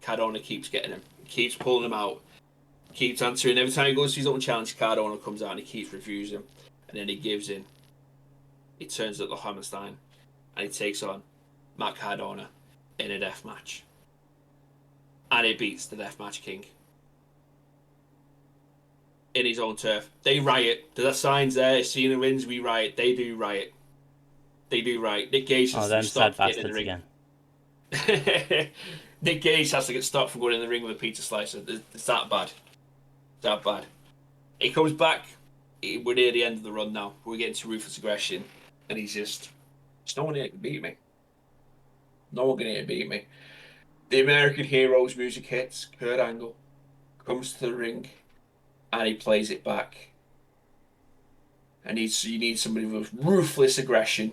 Cardona keeps getting him. Keeps pulling him out. Keeps answering. Every time he goes to his own challenge, Cardona comes out and he keeps refusing. And then he gives in. He turns up the Hammerstein. And he takes on Matt Cardona in a deathmatch. And he beats the Deathmatch King. In his own turf. They riot. There's signs there. Cena wins, we riot. They do riot. They do riot. Nick Gage has to stop getting in the ring. Again. Nick Gage has to get stopped from going in the ring with a pizza slicer. It's that bad. That bad. He comes back. We're near the end of the run now. We're getting to ruthless aggression, and he's just, there's no one here can beat me. No one can here beat me. The American Heroes music hits. Kurt Angle comes to the ring, and he plays it back. And you need somebody with ruthless aggression.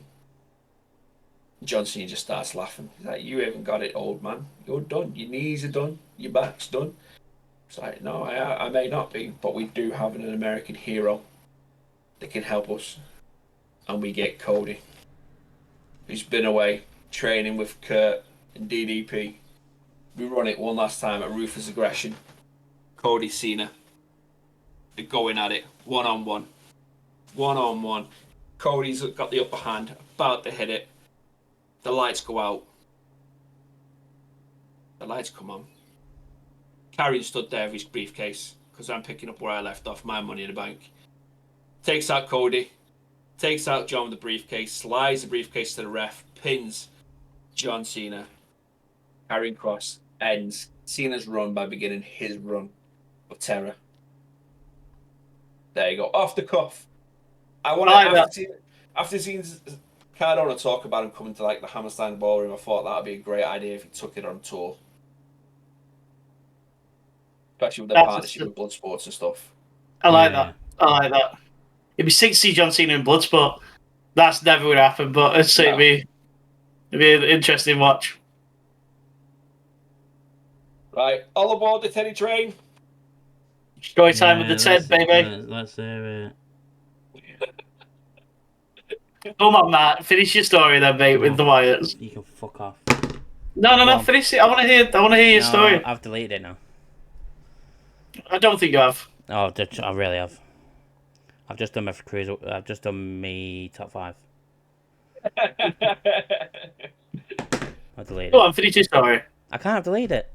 John Cena just starts laughing. He's like, "You haven't got it, old man. You're done. Your knees are done. Your back's done." It's like, "No, I may not be, but we do have an American hero that can help us." And we get Cody, who's been away training with Kurt and DDP. We run it one last time at Ruthless Aggression. Cody, Cena. They're going at it. One-on-one. One-on-one. Cody's got the upper hand, about to hit it. The lights go out. The lights come on. Karrion stood there with his briefcase, because I'm picking up where I left off, my Money in the Bank. Takes out Cody. Takes out John with the briefcase. Slides the briefcase to the ref. Pins John Cena. Karrion Kross ends Cena's run by beginning his run of terror. There you go. Off the cuff. I want to, after seeing Cardona talk about him coming to like the Hammerstein Ballroom, I thought that would be a great idea if he took it on tour. Especially with the partnership with Bloodsports and stuff. I like that. It'd be sick to see John Cena in Bloodsport. That's never going to happen, but it'd be an interesting watch. Right, all aboard the Teddy train. Story time with the Ted, baby. Let's hear it. Come on, Matt. Finish your story then, mate, with the Wyatts. You can fuck off. No. Finish it. I want to hear your story. I've deleted it now. I don't think you have. Oh, I really have. I've just done my cruise. I've just done me top 5. I deleted it. Go on, finish your story. I can't delete it.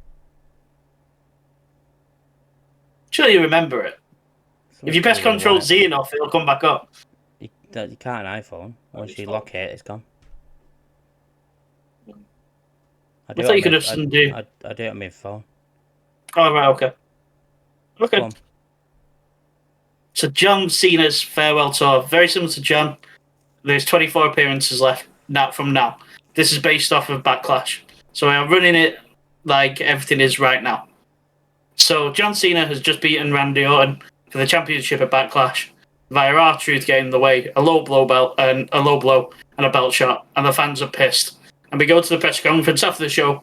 Surely you remember it. If you press Control Z enough, it'll come back up. You can't on iPhone. Once you lock it, it's gone. I thought you could have undo. I do it on my phone. Oh, right, okay. Okay. So John Cena's farewell tour, very similar to John. There's 24 appearances left from now. This is based off of Backlash. So I'm running it like everything is right now. So John Cena has just beaten Randy Orton for the championship at Backlash via R-Truth getting in the way, a low blow and a belt shot, and the fans are pissed. And we go to the press conference after the show.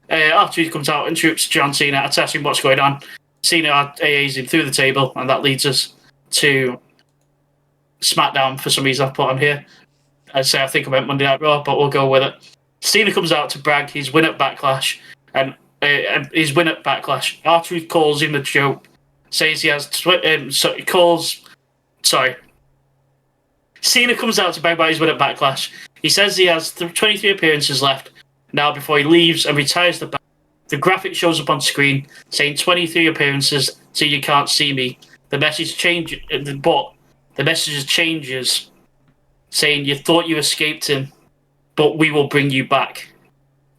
R-Truth comes out and shoots John Cena, attacking what's going on. Cena AAs him through the table, and that leads us to SmackDown. For some reason I've put on here. I think I meant Monday Night Raw, but we'll go with it. Cena comes out to brag his win at Backlash, and R-Truth calls him a joke, says he has Cena comes out to brag about his win at Backlash. He says he has 23 appearances left now before he leaves and retires the belt. The graphic shows up on screen saying 23 appearances till you can't see me. The message changes, but the message changes saying you thought you escaped him, but we will bring you back.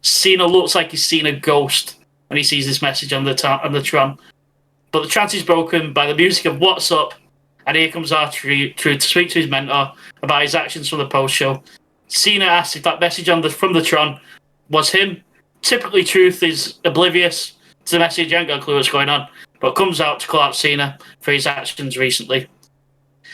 Cena looks like he's seen a ghost when he sees this message on the Tron. But the trance is broken by the music of What's Up, and here comes R-Truth to speak to his mentor about his actions from the post-show. Cena asks if that message from the Tron was him. Typically, Truth is oblivious to the message, ain't got a clue what's going on, but comes out to call out Cena for his actions recently.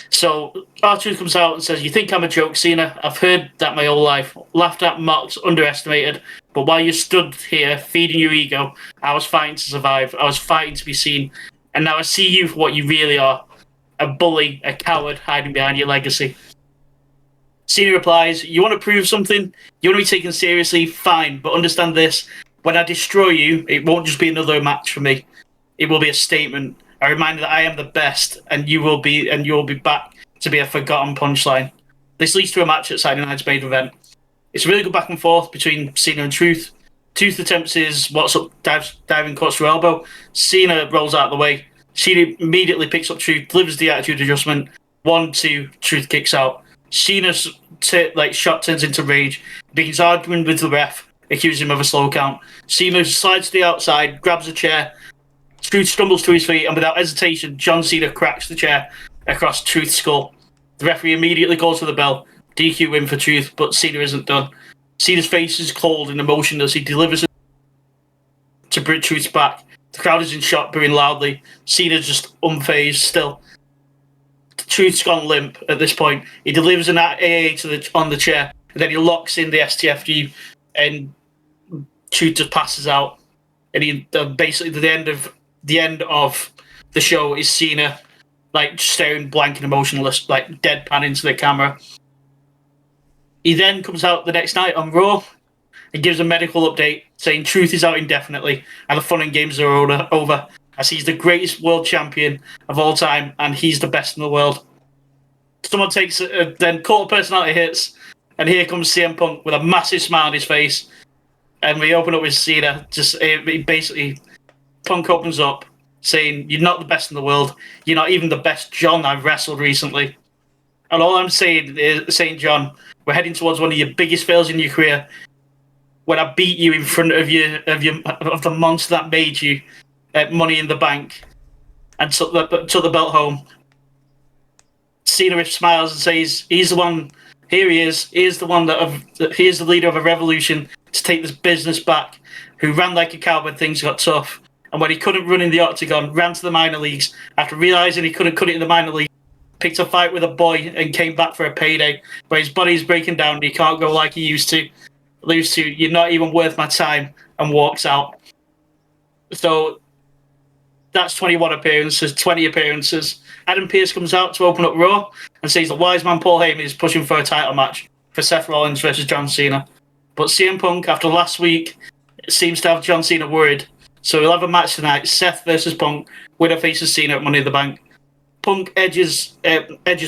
So R-Truth comes out and says, "You think I'm a joke, Cena? I've heard that my whole life. Laughed at, mocked, underestimated. But while you stood here feeding your ego, I was fighting to survive. I was fighting to be seen. And now I see you for what you really are. A bully, a coward hiding behind your legacy." Cena replies, "You want to prove something? You want to be taken seriously? Fine, but understand this. When I destroy you, it won't just be another match for me. It will be a statement. A reminder that I am the best, and you will be back to be a forgotten punchline. This leads to a match at Saturday Night's main event. It's a really good back and forth between Cena and Truth. Truth attempts his What's Up diving clutch to elbow. Cena rolls out of the way. Cena immediately picks up Truth, delivers the attitude adjustment. 1-2, Truth kicks out. Cena's shot turns into rage, begins arguing with the ref, accusing him of a slow count. Cena slides to the outside, grabs a chair. Truth stumbles to his feet, and without hesitation, John Cena cracks the chair across Truth's skull. The referee immediately goes for the bell, DQ win for Truth, but Cena isn't done. Cena's face is cold and emotion as he delivers it to bring Truth's back. The crowd is in shock, booing loudly. Cena's just unfazed still. Truth's gone limp at this point. He delivers an AA on the chair, and then he locks in the STFU, and Truth just passes out. And he basically the end of the show is Cena like staring blank and emotionless, like deadpan into the camera. He then comes out the next night on Raw and gives a medical update saying Truth is out indefinitely and the fun and games are over, as he's the greatest world champion of all time and he's the best in the world. Someone takes then cult personality hits, and here comes CM Punk with a massive smile on his face, and we open up with Cena. Basically, Punk opens up saying, "You're not the best in the world. You're not even the best John I've wrestled recently." And all I'm saying is, John, we're heading towards one of your biggest fails in your career. When I beat you in front of the monster that made you at Money in the Bank and took the belt home. Cena smiles and says, "He's the one. Here he is. He's the one he is the leader of a revolution to take this business back. Who ran like a cow when things got tough, and when he couldn't run in the octagon, ran to the minor leagues after realizing he couldn't cut it in the minor league. Picked a fight with a boy and came back for a payday, where his body's breaking down and he can't go like he used to. You're not even worth my time," and walks out. So that's 21 appearances, 20 appearances. Adam Pearce comes out to open up Raw and says the wise man Paul Heyman is pushing for a title match for Seth Rollins versus John Cena. But CM Punk, after last week, seems to have John Cena worried. So we'll have a match tonight, Seth versus Punk, winner faces Cena at Money in the Bank. Punk edges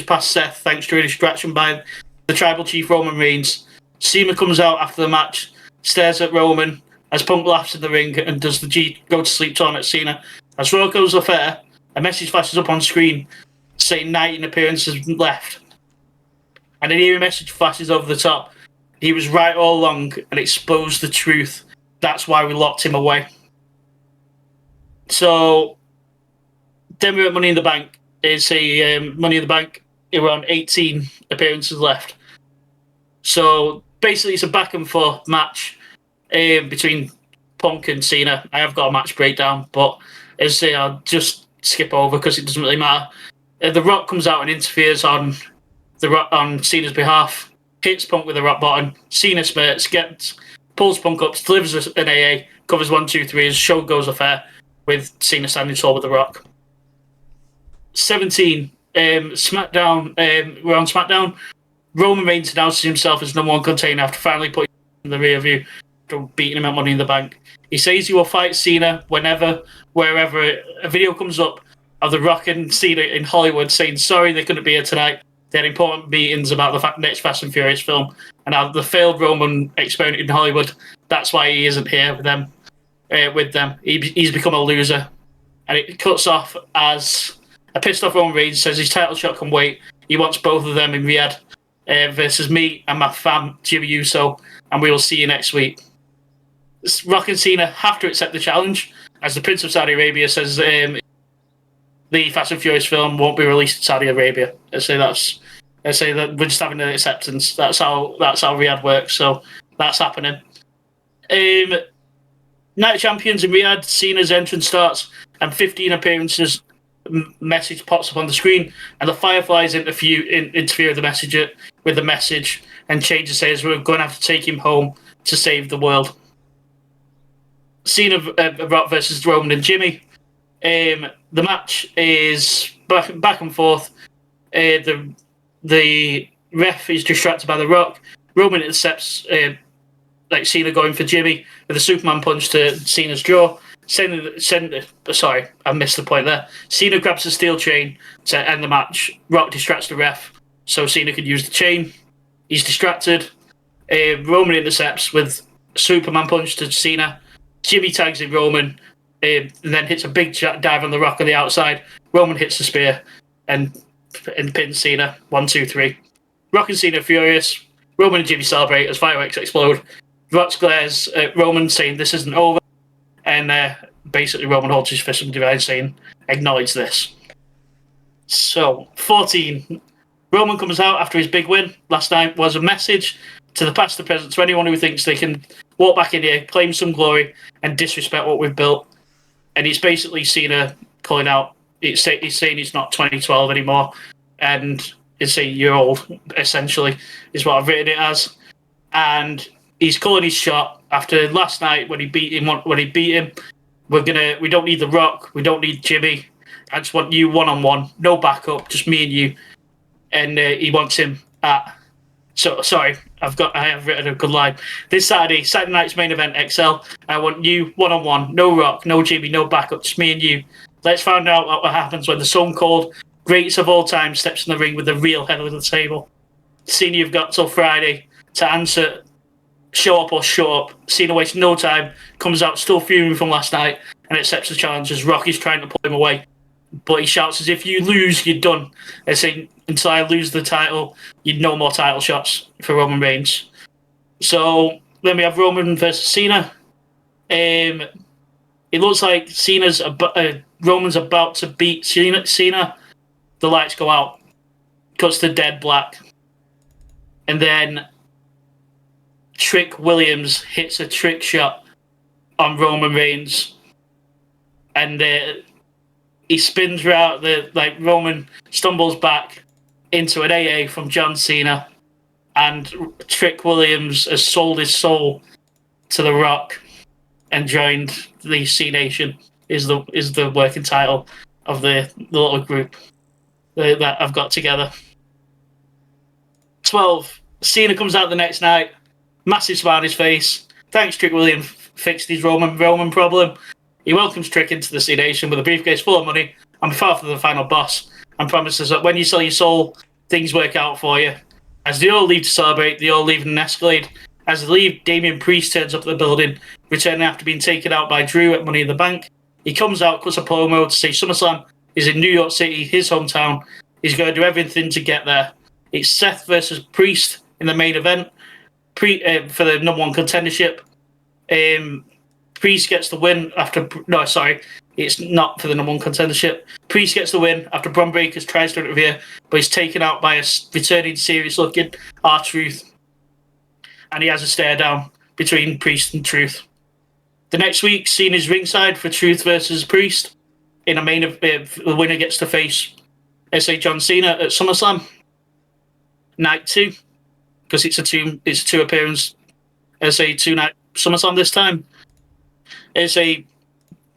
past Seth thanks to a distraction by the Tribal Chief Roman Reigns. Cena comes out after the match, stares at Roman as Punk laughs in the ring and does the go to sleep taunt at Cena. As Raw goes off air, a message flashes up on screen saying 19 appearances left. And an eerie message flashes over the top. He was right all along and exposed the truth. That's why we locked him away. So then we're at Money in the Bank. It's a Money in the Bank around 18 appearances left. So basically it's a back and forth match between Punk and Cena. I have got a match breakdown, but as I say, I'll just skip over because it doesn't really matter. The Rock comes out and interferes on Cena's behalf, hits Punk with a rock bottom. Cena smirks, pulls Punk up, delivers an AA, covers 1, 2, 3 as the show goes off air with Cena standing tall with the Rock. 17, SmackDown. We're on SmackDown. Roman Reigns announces himself as number one contender after finally putting in the rear view after beating him at Money in the Bank. He says he will fight Cena whenever, wherever. A video comes up of The Rock and Cena in Hollywood saying sorry they couldn't be here tonight. They had important meetings about the next Fast and Furious film and how the failed Roman experiment in Hollywood. That's why he isn't here with them. He's become a loser. And it cuts off as a pissed off Roman Reigns says his title shot can wait. He wants both of them in Riyadh versus me and my fam, Jimmy Uso, and we will see you next week. Rock and Cena have to accept the challenge, as the Prince of Saudi Arabia says the Fast and Furious film won't be released in Saudi Arabia. I say that we're just having an acceptance. That's how Riyadh works. So that's happening. Night of Champions in Riyadh. Cena's entrance starts, and 15 appearances message pops up on the screen, and the Fireflies interfere with the message, and changes says we're going to have to take him home to save the world. Cena Rock versus Roman and Jimmy. The match is back and forth. The ref is distracted by The Rock. Roman intercepts Cena going for Jimmy with a Superman punch to Cena's jaw. Sorry, I missed the point there. Cena grabs the steel chain to end the match. Rock distracts the ref so Cena can use the chain. He's distracted. Roman intercepts with Superman punch to Cena. Jimmy tags in Roman and then hits a big dive on The Rock on the outside. Roman hits the spear and pins Cena. 1, 2, 3. Rock and Cena are furious. Roman and Jimmy celebrate as fireworks explode. Rock glares at Roman saying this isn't over. And basically Roman holds his fist up divine, saying, "Acknowledge this." So 14, Roman comes out after his big win last night. Was a message to the past, the present, to anyone who thinks they can walk back in here, claim some glory, and disrespect what we've built. And it's basically Cena calling out. He's saying it's not 2012 anymore, and it's saying you're old. Essentially, is what I've written it as. And he's calling his shot after last night when he beat him. We don't need The Rock. We don't need Jimmy. I just want you one-on-one, no backup, just me and you. And he wants him at. So sorry, I have written a good line. This Saturday night's main event XL. I want you one-on-one, no Rock, no Jimmy, no backup, just me and you. Let's find out what happens when the so-called greatest of all time steps in the ring with the real head of the table. Cena, you've got till Friday to answer. Show up or shut up. Cena wastes no time, comes out still fuming from last night, and accepts the challenge as Rock is trying to pull him away. But he shouts as if you lose, you're done. They're saying, until I lose the title, you'd no more title shots for Roman Reigns. So then we have Roman versus Cena. It looks like Roman's about to beat Cena. The lights go out. Cuts to dead black. And then Trick Williams hits a trick shot on Roman Reigns. And he spins out. Roman stumbles back into an AA from John Cena. And Trick Williams has sold his soul to The Rock and joined the C Nation, is the working title of the little group that I've got together. 12. Cena comes out the next night. Massive smile on his face. Thanks, Trick Williams fixed his Roman problem. He welcomes Trick into the C Nation with a briefcase full of money on behalf of the final boss and promises that when you sell your soul, things work out for you. As they all leave to celebrate, they all leave in an Escalade. As they leave, Damian Priest turns up at the building, returning after being taken out by Drew at Money in the Bank. He comes out, cuts a promo to say SummerSlam is in New York City, his hometown. He's going to do everything to get there. It's Seth versus Priest in the main event for the number one contendership. Priest gets the win after... No, sorry. It's not for the number one contendership. Priest gets the win after Bron Breakkers tries to interfere, but he's taken out by a returning serious-looking R-Truth. And he has a stare down between Priest and Truth. The next week, Cena's ringside for Truth versus Priest. In a main event, the winner gets to face John Cena at SummerSlam. Night 2, because it's a two appearance. Two-night SummerSlam this time.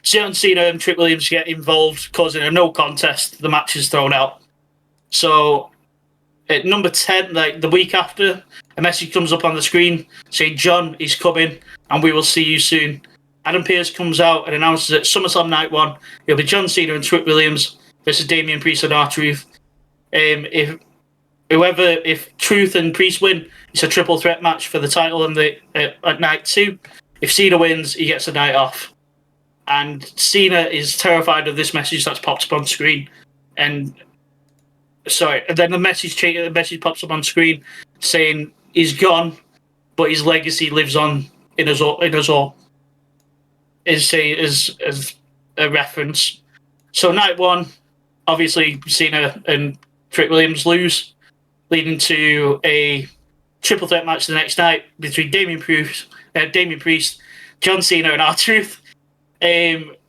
John Cena and Trick Williams get involved, causing a no contest. The match is thrown out. So, at number 10, the week after, a message comes up on the screen saying, John is coming, and we will see you soon. Adam Pearce comes out and announces at SummerSlam Night 1, it'll be John Cena and Trick Williams versus Damian Priest and R-Truth. If Truth and Priest win, it's a triple threat match for the title at Night 2. If Cena wins, he gets a night off. And Cena is terrified of this message that's popped up on screen. And then the message pops up on screen saying he's gone, but his legacy lives on in us all. Is a reference. So night 1, obviously Cena and Trick Williams lose, leading to a triple threat match the next night between Damian Priest, John Cena, and R-Truth.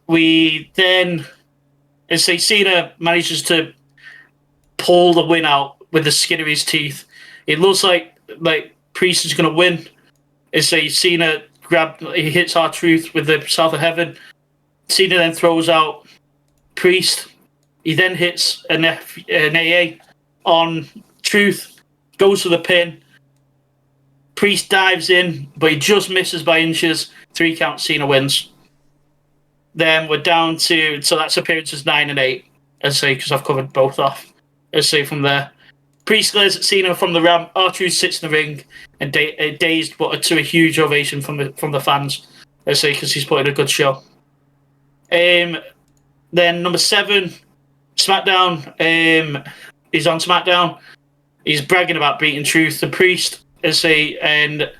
We then, Cena manages to pull the win out with the skin of his teeth. It looks like Priest is going to win. Cena he hits R-Truth with the South of Heaven. Cena then throws out Priest. He then hits an AA on Truth, goes for the pin. Priest dives in, but he just misses by inches. 3 count, Cena wins. Then we're down to, so that's appearances 9 and 8, because I've covered both off. From there. Priest glares at Cena from the ramp. R-Truth sits in the ring and dazed, but to a huge ovation from the fans, because he's put in a good show. Then number 7, SmackDown. He's on SmackDown. He's bragging about beating Truth and Priest. And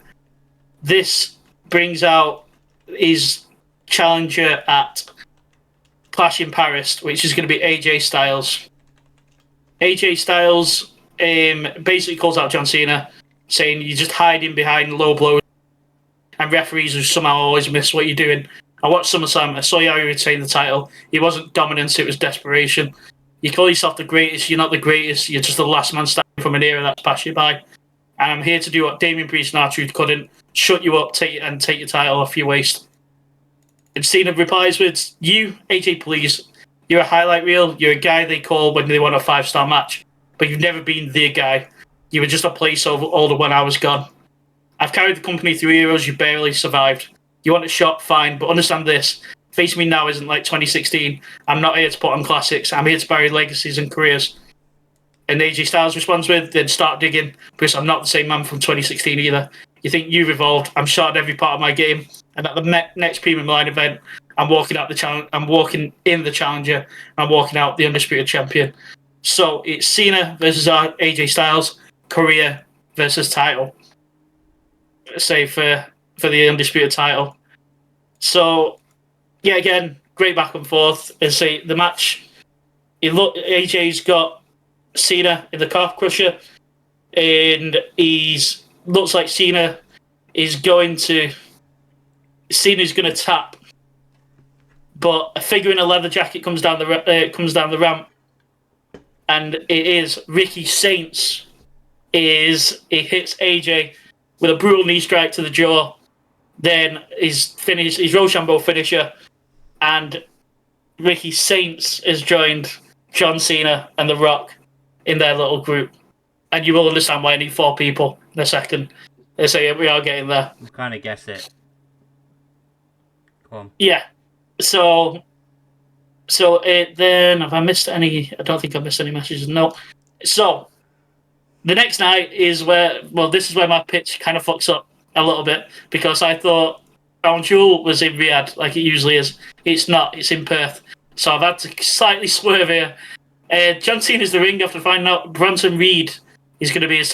this brings out his challenger at Clash in Paris, which is going to be AJ Styles. AJ Styles basically calls out John Cena, saying you're just hiding behind low blows, and referees who somehow always miss what you're doing. I watched SummerSlam. I saw you how you retained the title. It wasn't dominance, it was desperation. You call yourself the greatest, you're not the greatest, you're just the last man standing from an era that's passed you by. And I'm here to do what Damian Priest and R-Truth couldn't, shut you up take your title off your waist. And Cena replies with, you, AJ, please, you're a highlight reel, you're a guy they call when they want a 5-star match, but you've never been the guy. You were just a placeholder when I was gone. I've carried the company through eras, you barely survived. You want a shot, fine, but understand this. Facing me now isn't like 2016. I'm not here to put on classics. I'm here to bury legacies and careers. And AJ Styles responds with, then start digging, because I'm not the same man from 2016 either. You think you've evolved. I'm shot at every part of my game. And at the next Premium Line event, I'm walking out the challenge. I'm walking in the challenger. I'm walking out the undisputed champion. So it's Cena versus AJ Styles, career versus title. Say for the undisputed title. So yeah, again, great back and forth. As say the match, AJ's got Cena in the calf crusher, and looks like Cena's going to tap, but a figure in a leather jacket comes down the ramp, and it is Ricky Saints. It hits AJ with a brutal knee strike to the jaw. Then his Rochambeau finisher, and Ricky Saints has joined John Cena and The Rock in their little group. And you will understand why I need 4 people in a second. They say we are getting there. I kind of guess it. Go on. Yeah. So then, have I missed any? I don't think I've missed any messages. No. So the next night is this is where my pitch kind of fucks up a little bit, because I thought Crown Jewel was in Riyadh like it usually is. It's not. It's in Perth. So I've had to slightly swerve here. John Cena's the ring after finding out Bronson Reed is going to be his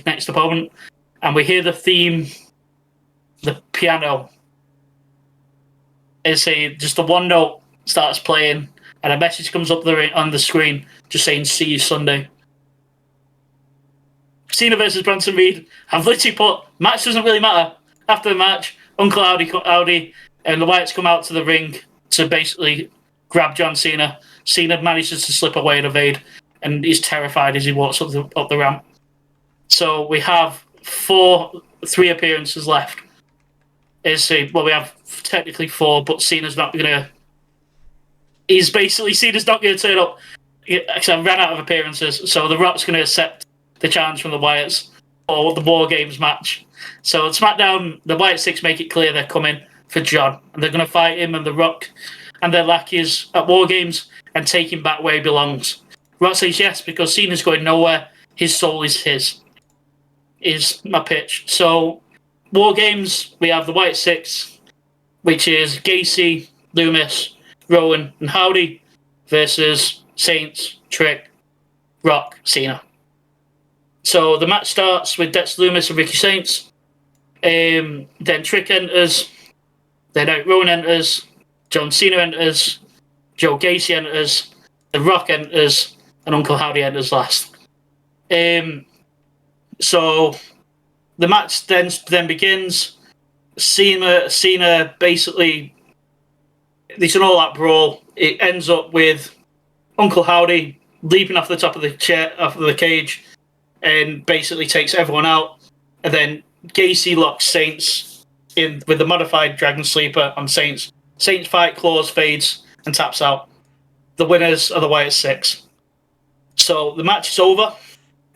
next opponent, and we hear the theme, the piano. Just the one note starts playing, and a message comes up on the screen just saying "See you Sunday." Cena versus Bronson Reed. I've literally put match doesn't really matter. After the match, Uncle Howdy and the Wyatts come out to the ring to basically grab John Cena. Cena manages to slip away and evade, and he's terrified as he walks up the ramp. So we have 3 appearances left. We have technically 4, but Cena's not going to. Cena's not going to turn up. Because I ran out of appearances, so The Rock's going to accept the challenge from the Wyatts or the War Games match. So at SmackDown, the Wyatt 6 make it clear they're coming for John, and they're going to fight him and The Rock and their lackeys at War Games and take him back where he belongs. Rock says yes because Cena's going nowhere. His soul is his. Is my pitch. So War Games, we have the Wyatt 6, which is Gacy, Loomis, Rowan, and Howdy versus Saints, Trick, Rock, Cena. So the match starts with Dex Loomis and Ricky Saints. Then Trick enters. Then Rowan enters. John Cena enters. Joe Gacy enters. The Rock enters. And Uncle Howdy enters last. So the match then begins. Cena basically, it's an all-out brawl. It ends up with Uncle Howdy leaping off the top of the chair, off of the cage, and basically takes everyone out. And then Gacy locks Saints in with the modified Dragon Sleeper on Saints. Saints fight, claws, fades, and taps out. The winners are the Wyatt 6. So the match is over.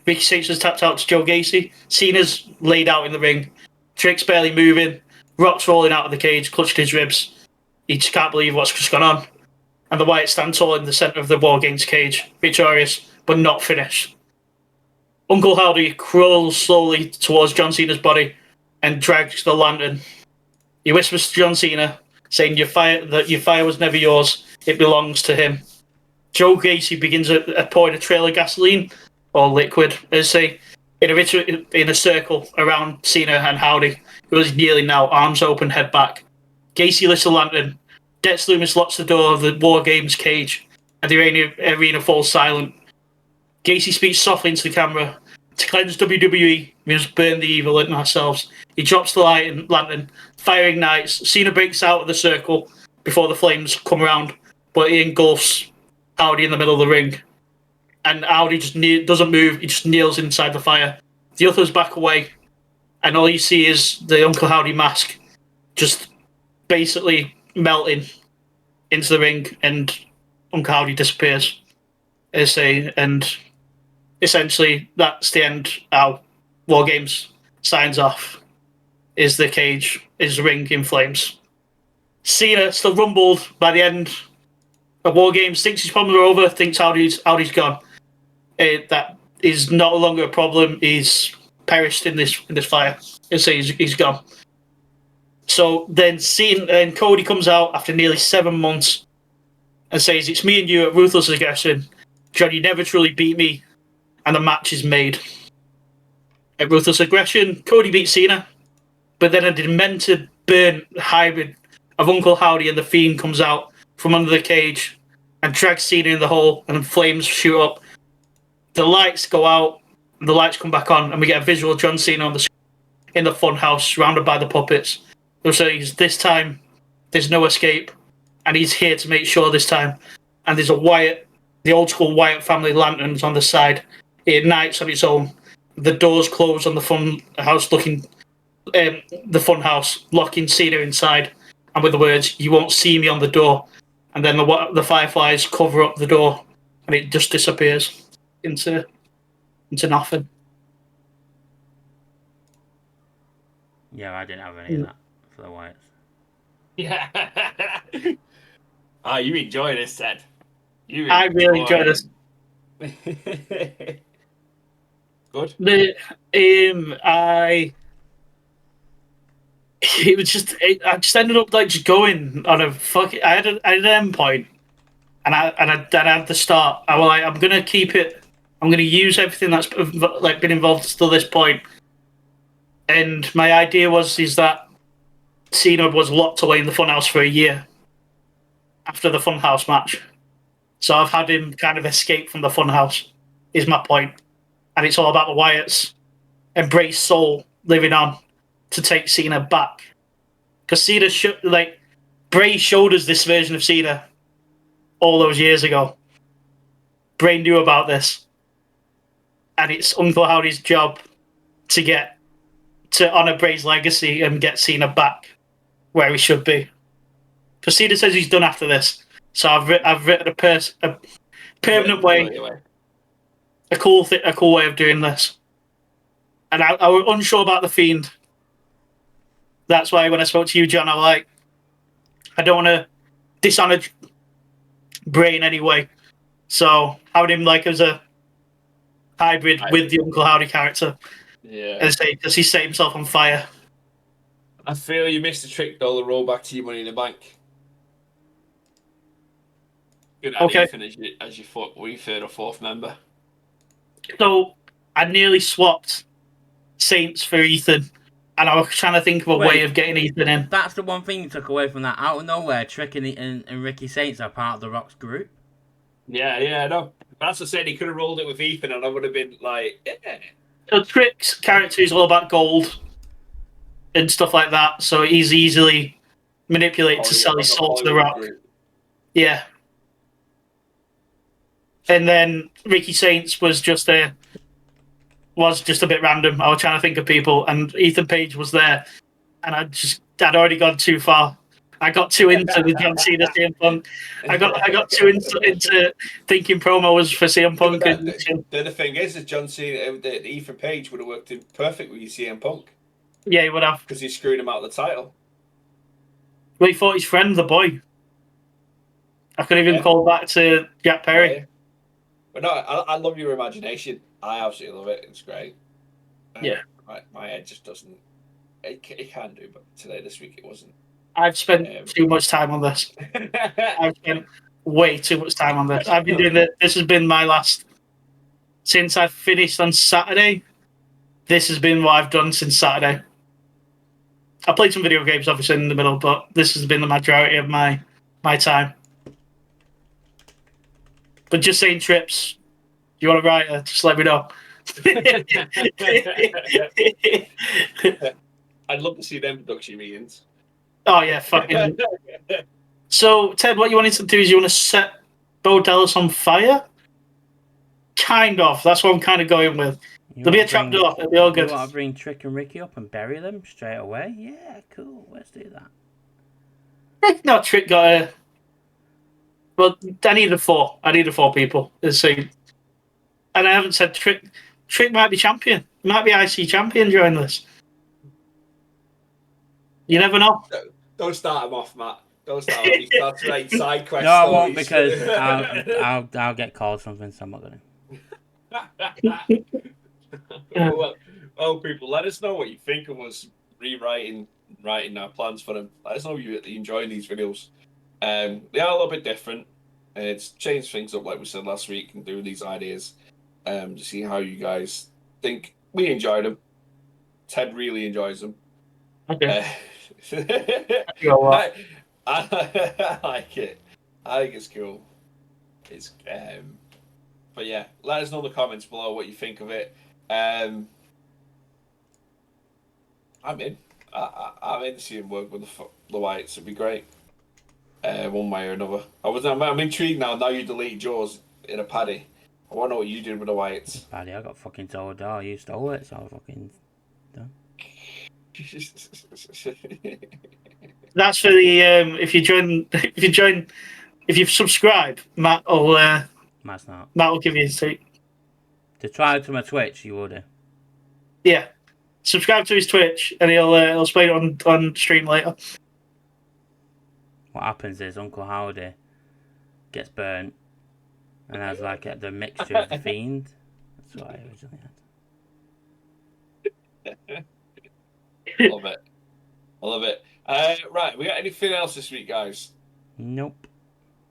Ricky Saints has tapped out to Joe Gacy. Cena's laid out in the ring. Trick's barely moving. Rock's rolling out of the cage, clutched his ribs. He just can't believe what's just gone on. And the Wyatt stand tall in the centre of the War Games cage, victorious, but not finished. Uncle Howdy crawls slowly towards John Cena's body and drags the lantern. He whispers to John Cena, saying your fire was never yours, it belongs to him. Joe Gacy begins pouring a trail of gasoline, or liquid, as say, in a circle around Cena and Howdy, who is kneeling now, arms open, head back. Gacy lifts the lantern Dex Loomis locks the door of the War Games cage, and the arena falls silent. Gacy speaks softly into the camera. To cleanse WWE, we must burn the evil in ourselves. He drops the lantern. Fire ignites. Cena breaks out of the circle before the flames come around, but he engulfs Howdy in the middle of the ring. And Howdy just doesn't move. He just kneels inside the fire. The others back away, and all you see is the Uncle Howdy mask just basically melting into the ring, and Uncle Howdy disappears. And essentially, that's the end. How War Games signs off. Is the ring in flames. Cena, still rumbled by the end of War Games, thinks his problems are over, thinks Howdy's gone. That is no longer a problem. He's perished in this fire. So he's gone. So then Cena and Cody comes out after nearly 7 months and says, "It's me and you at Ruthless Aggression. John, you never truly beat me." And the match is made. At Ruthless Aggression, Cody beats Cena, but then a demented, burnt hybrid of Uncle Howdy and The Fiend comes out from under the cage and drags Cena in the hole, and flames shoot up. The lights go out, and the lights come back on, and we get a visual of John Cena on the screen in the funhouse, surrounded by the puppets. So this time, there's no escape, and he's here to make sure this time. And there's the old school Wyatt family lanterns on the side. It ignites on its own. The doors close on the funhouse, locking Cena inside, and with the words, "You won't see me" on the door. And then the fireflies cover up the door, and it just disappears into nothing. Yeah, I didn't have any of that for the Wyatts. Yeah. You enjoy this, Ted. I really enjoy this. Good. I just ended up like just going on a fucking. I had an end point, and I had the start. I was like, I'm gonna keep it. I'm gonna use everything that's like been involved till this point. And my idea is that Cena was locked away in the funhouse for a year after the funhouse match. So I've had him kind of escape from the funhouse, is my point. And it's all about the Wyatts and Bray's soul living on to take Cena back. Because Cena, Bray showed us this version of Cena all those years ago. Bray knew about this. And it's Uncle Howdy's job to honour Bray's legacy and get Cena back where he should be. Because Cena says he's done after this. So I've written a permanent way, a cool way of doing this. And I was unsure about The Fiend. That's why when I spoke to you, John, I was like, I don't want to dishonour Bray in any way. So having him like as a hybrid with the Uncle Howdy character. Yeah. As I say, does he set himself on fire? I feel you missed the trick, though, the roll back to your Money in the Bank. Good idea. Okay. As your third or fourth member. So I nearly swapped Saints for Ethan, and I was trying to think of a way of getting Ethan in. That's the one thing you took away from that. Out of nowhere, Trick and Ricky Saints are part of the Rock's group. Yeah, no. That's what I said. He could have rolled it with Ethan, and I would have been like, yeah. So Trick's character is all about gold and stuff like that, so he's easily manipulated to sell his soul to the Rock. Group. Yeah. And then Ricky Saints was just a bit random. I was trying to think of people, and Ethan Page was there, and I'd already gone too far. I got too into the John Cena CM Punk. I got too into thinking promo was for CM Punk. The thing is that John Cena, Ethan Page would have worked in perfect with CM Punk. Yeah, he would have, because he screwed him out of the title. Well, he fought his friend, the boy. I could even call back to Jack Perry. Yeah. But no, I love your imagination. I absolutely love it. It's great. Yeah. My head just doesn't. It can do, but this week it wasn't. I've spent too much time on this. I've spent way too much time on this. I've been doing it. This has been my last. Since I finished on Saturday, this has been what I've done since Saturday. I played some video games, obviously, in the middle, but this has been the majority of my my time. But just saying trips. You want to write her? Just let me know. I'd love to see them production meetings. Oh yeah, fucking. So Ted, what you wanted to do is you want to set Bo Dallas on fire? Kind of. That's what I'm kind of going with. There'll be a trapdoor. It'll be all good. You want to bring Trick and Ricky up and bury them straight away? Yeah, cool. Let's do that. No, Trick got a. Well, I need the 4. I need the 4 people. Let's see. And I haven't said Trick. Trick might be champion. He might be IC champion during this. You never know. Don't start him off, Matt. Don't start him. He starts to write side quests. No, I won't, because I'll get called something, so I'm not going to. Well, people, let us know what you think of us writing our plans for them. Let us know if you're enjoying these videos. They are a little bit different. It's changed things up, like we said last week, and doing these ideas to see how you guys think. We enjoyed them. Ted really enjoys them. Okay. I like it. I think it's cool. It's but yeah, let us know in the comments below what you think of it. I'm in. I'm in to see him work with the Whites. It'd be great. One way or another. I'm intrigued now. Now you deleted yours in a paddy. I want to know what you did with the Whites. Paddy, I got fucking told. Oh, you stole it, so I fucking done. That's for the if you subscribe, Matt will give you a seat. To try to my Twitch, you would. Yeah, subscribe to his Twitch, and he'll explain it on stream later. What happens is Uncle Howdy gets burnt, and has like the mixture of the fiend. That's what I originally had. Love it. I love it. Right, we got anything else this week, guys? Nope.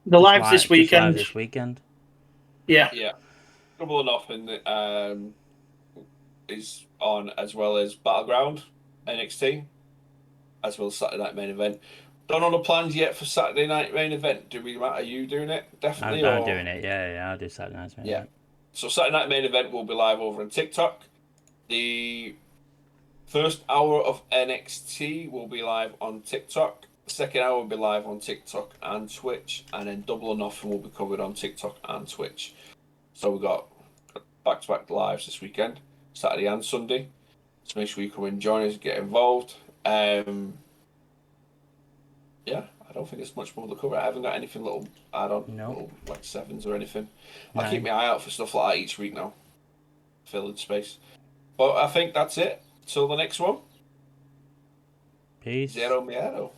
The lives this weekend. Yeah. Yeah. Double or Nothing is on, as well as Battleground NXT, as well as Saturday Night Main Event. Don't know the plans yet for Saturday Night Main Event. Do we, Matt? Are you doing it? Definitely. I'm doing it. Yeah, I'll do Saturday Night Main Event. So Saturday Night Main Event will be live over on TikTok. The first hour of NXT will be live on TikTok. The second hour will be live on TikTok and Twitch. And then Double or Nothing will be covered on TikTok and Twitch. So we've got back-to-back lives this weekend, Saturday and Sunday. So make sure you come and join us and get involved. Yeah, I don't think it's much more to cover. I haven't got anything little add-on, little like sevens or anything. I'll keep my eye out for stuff like that each week now. Fill in space. But I think that's it. Till the next one. Peace. Zero miedo.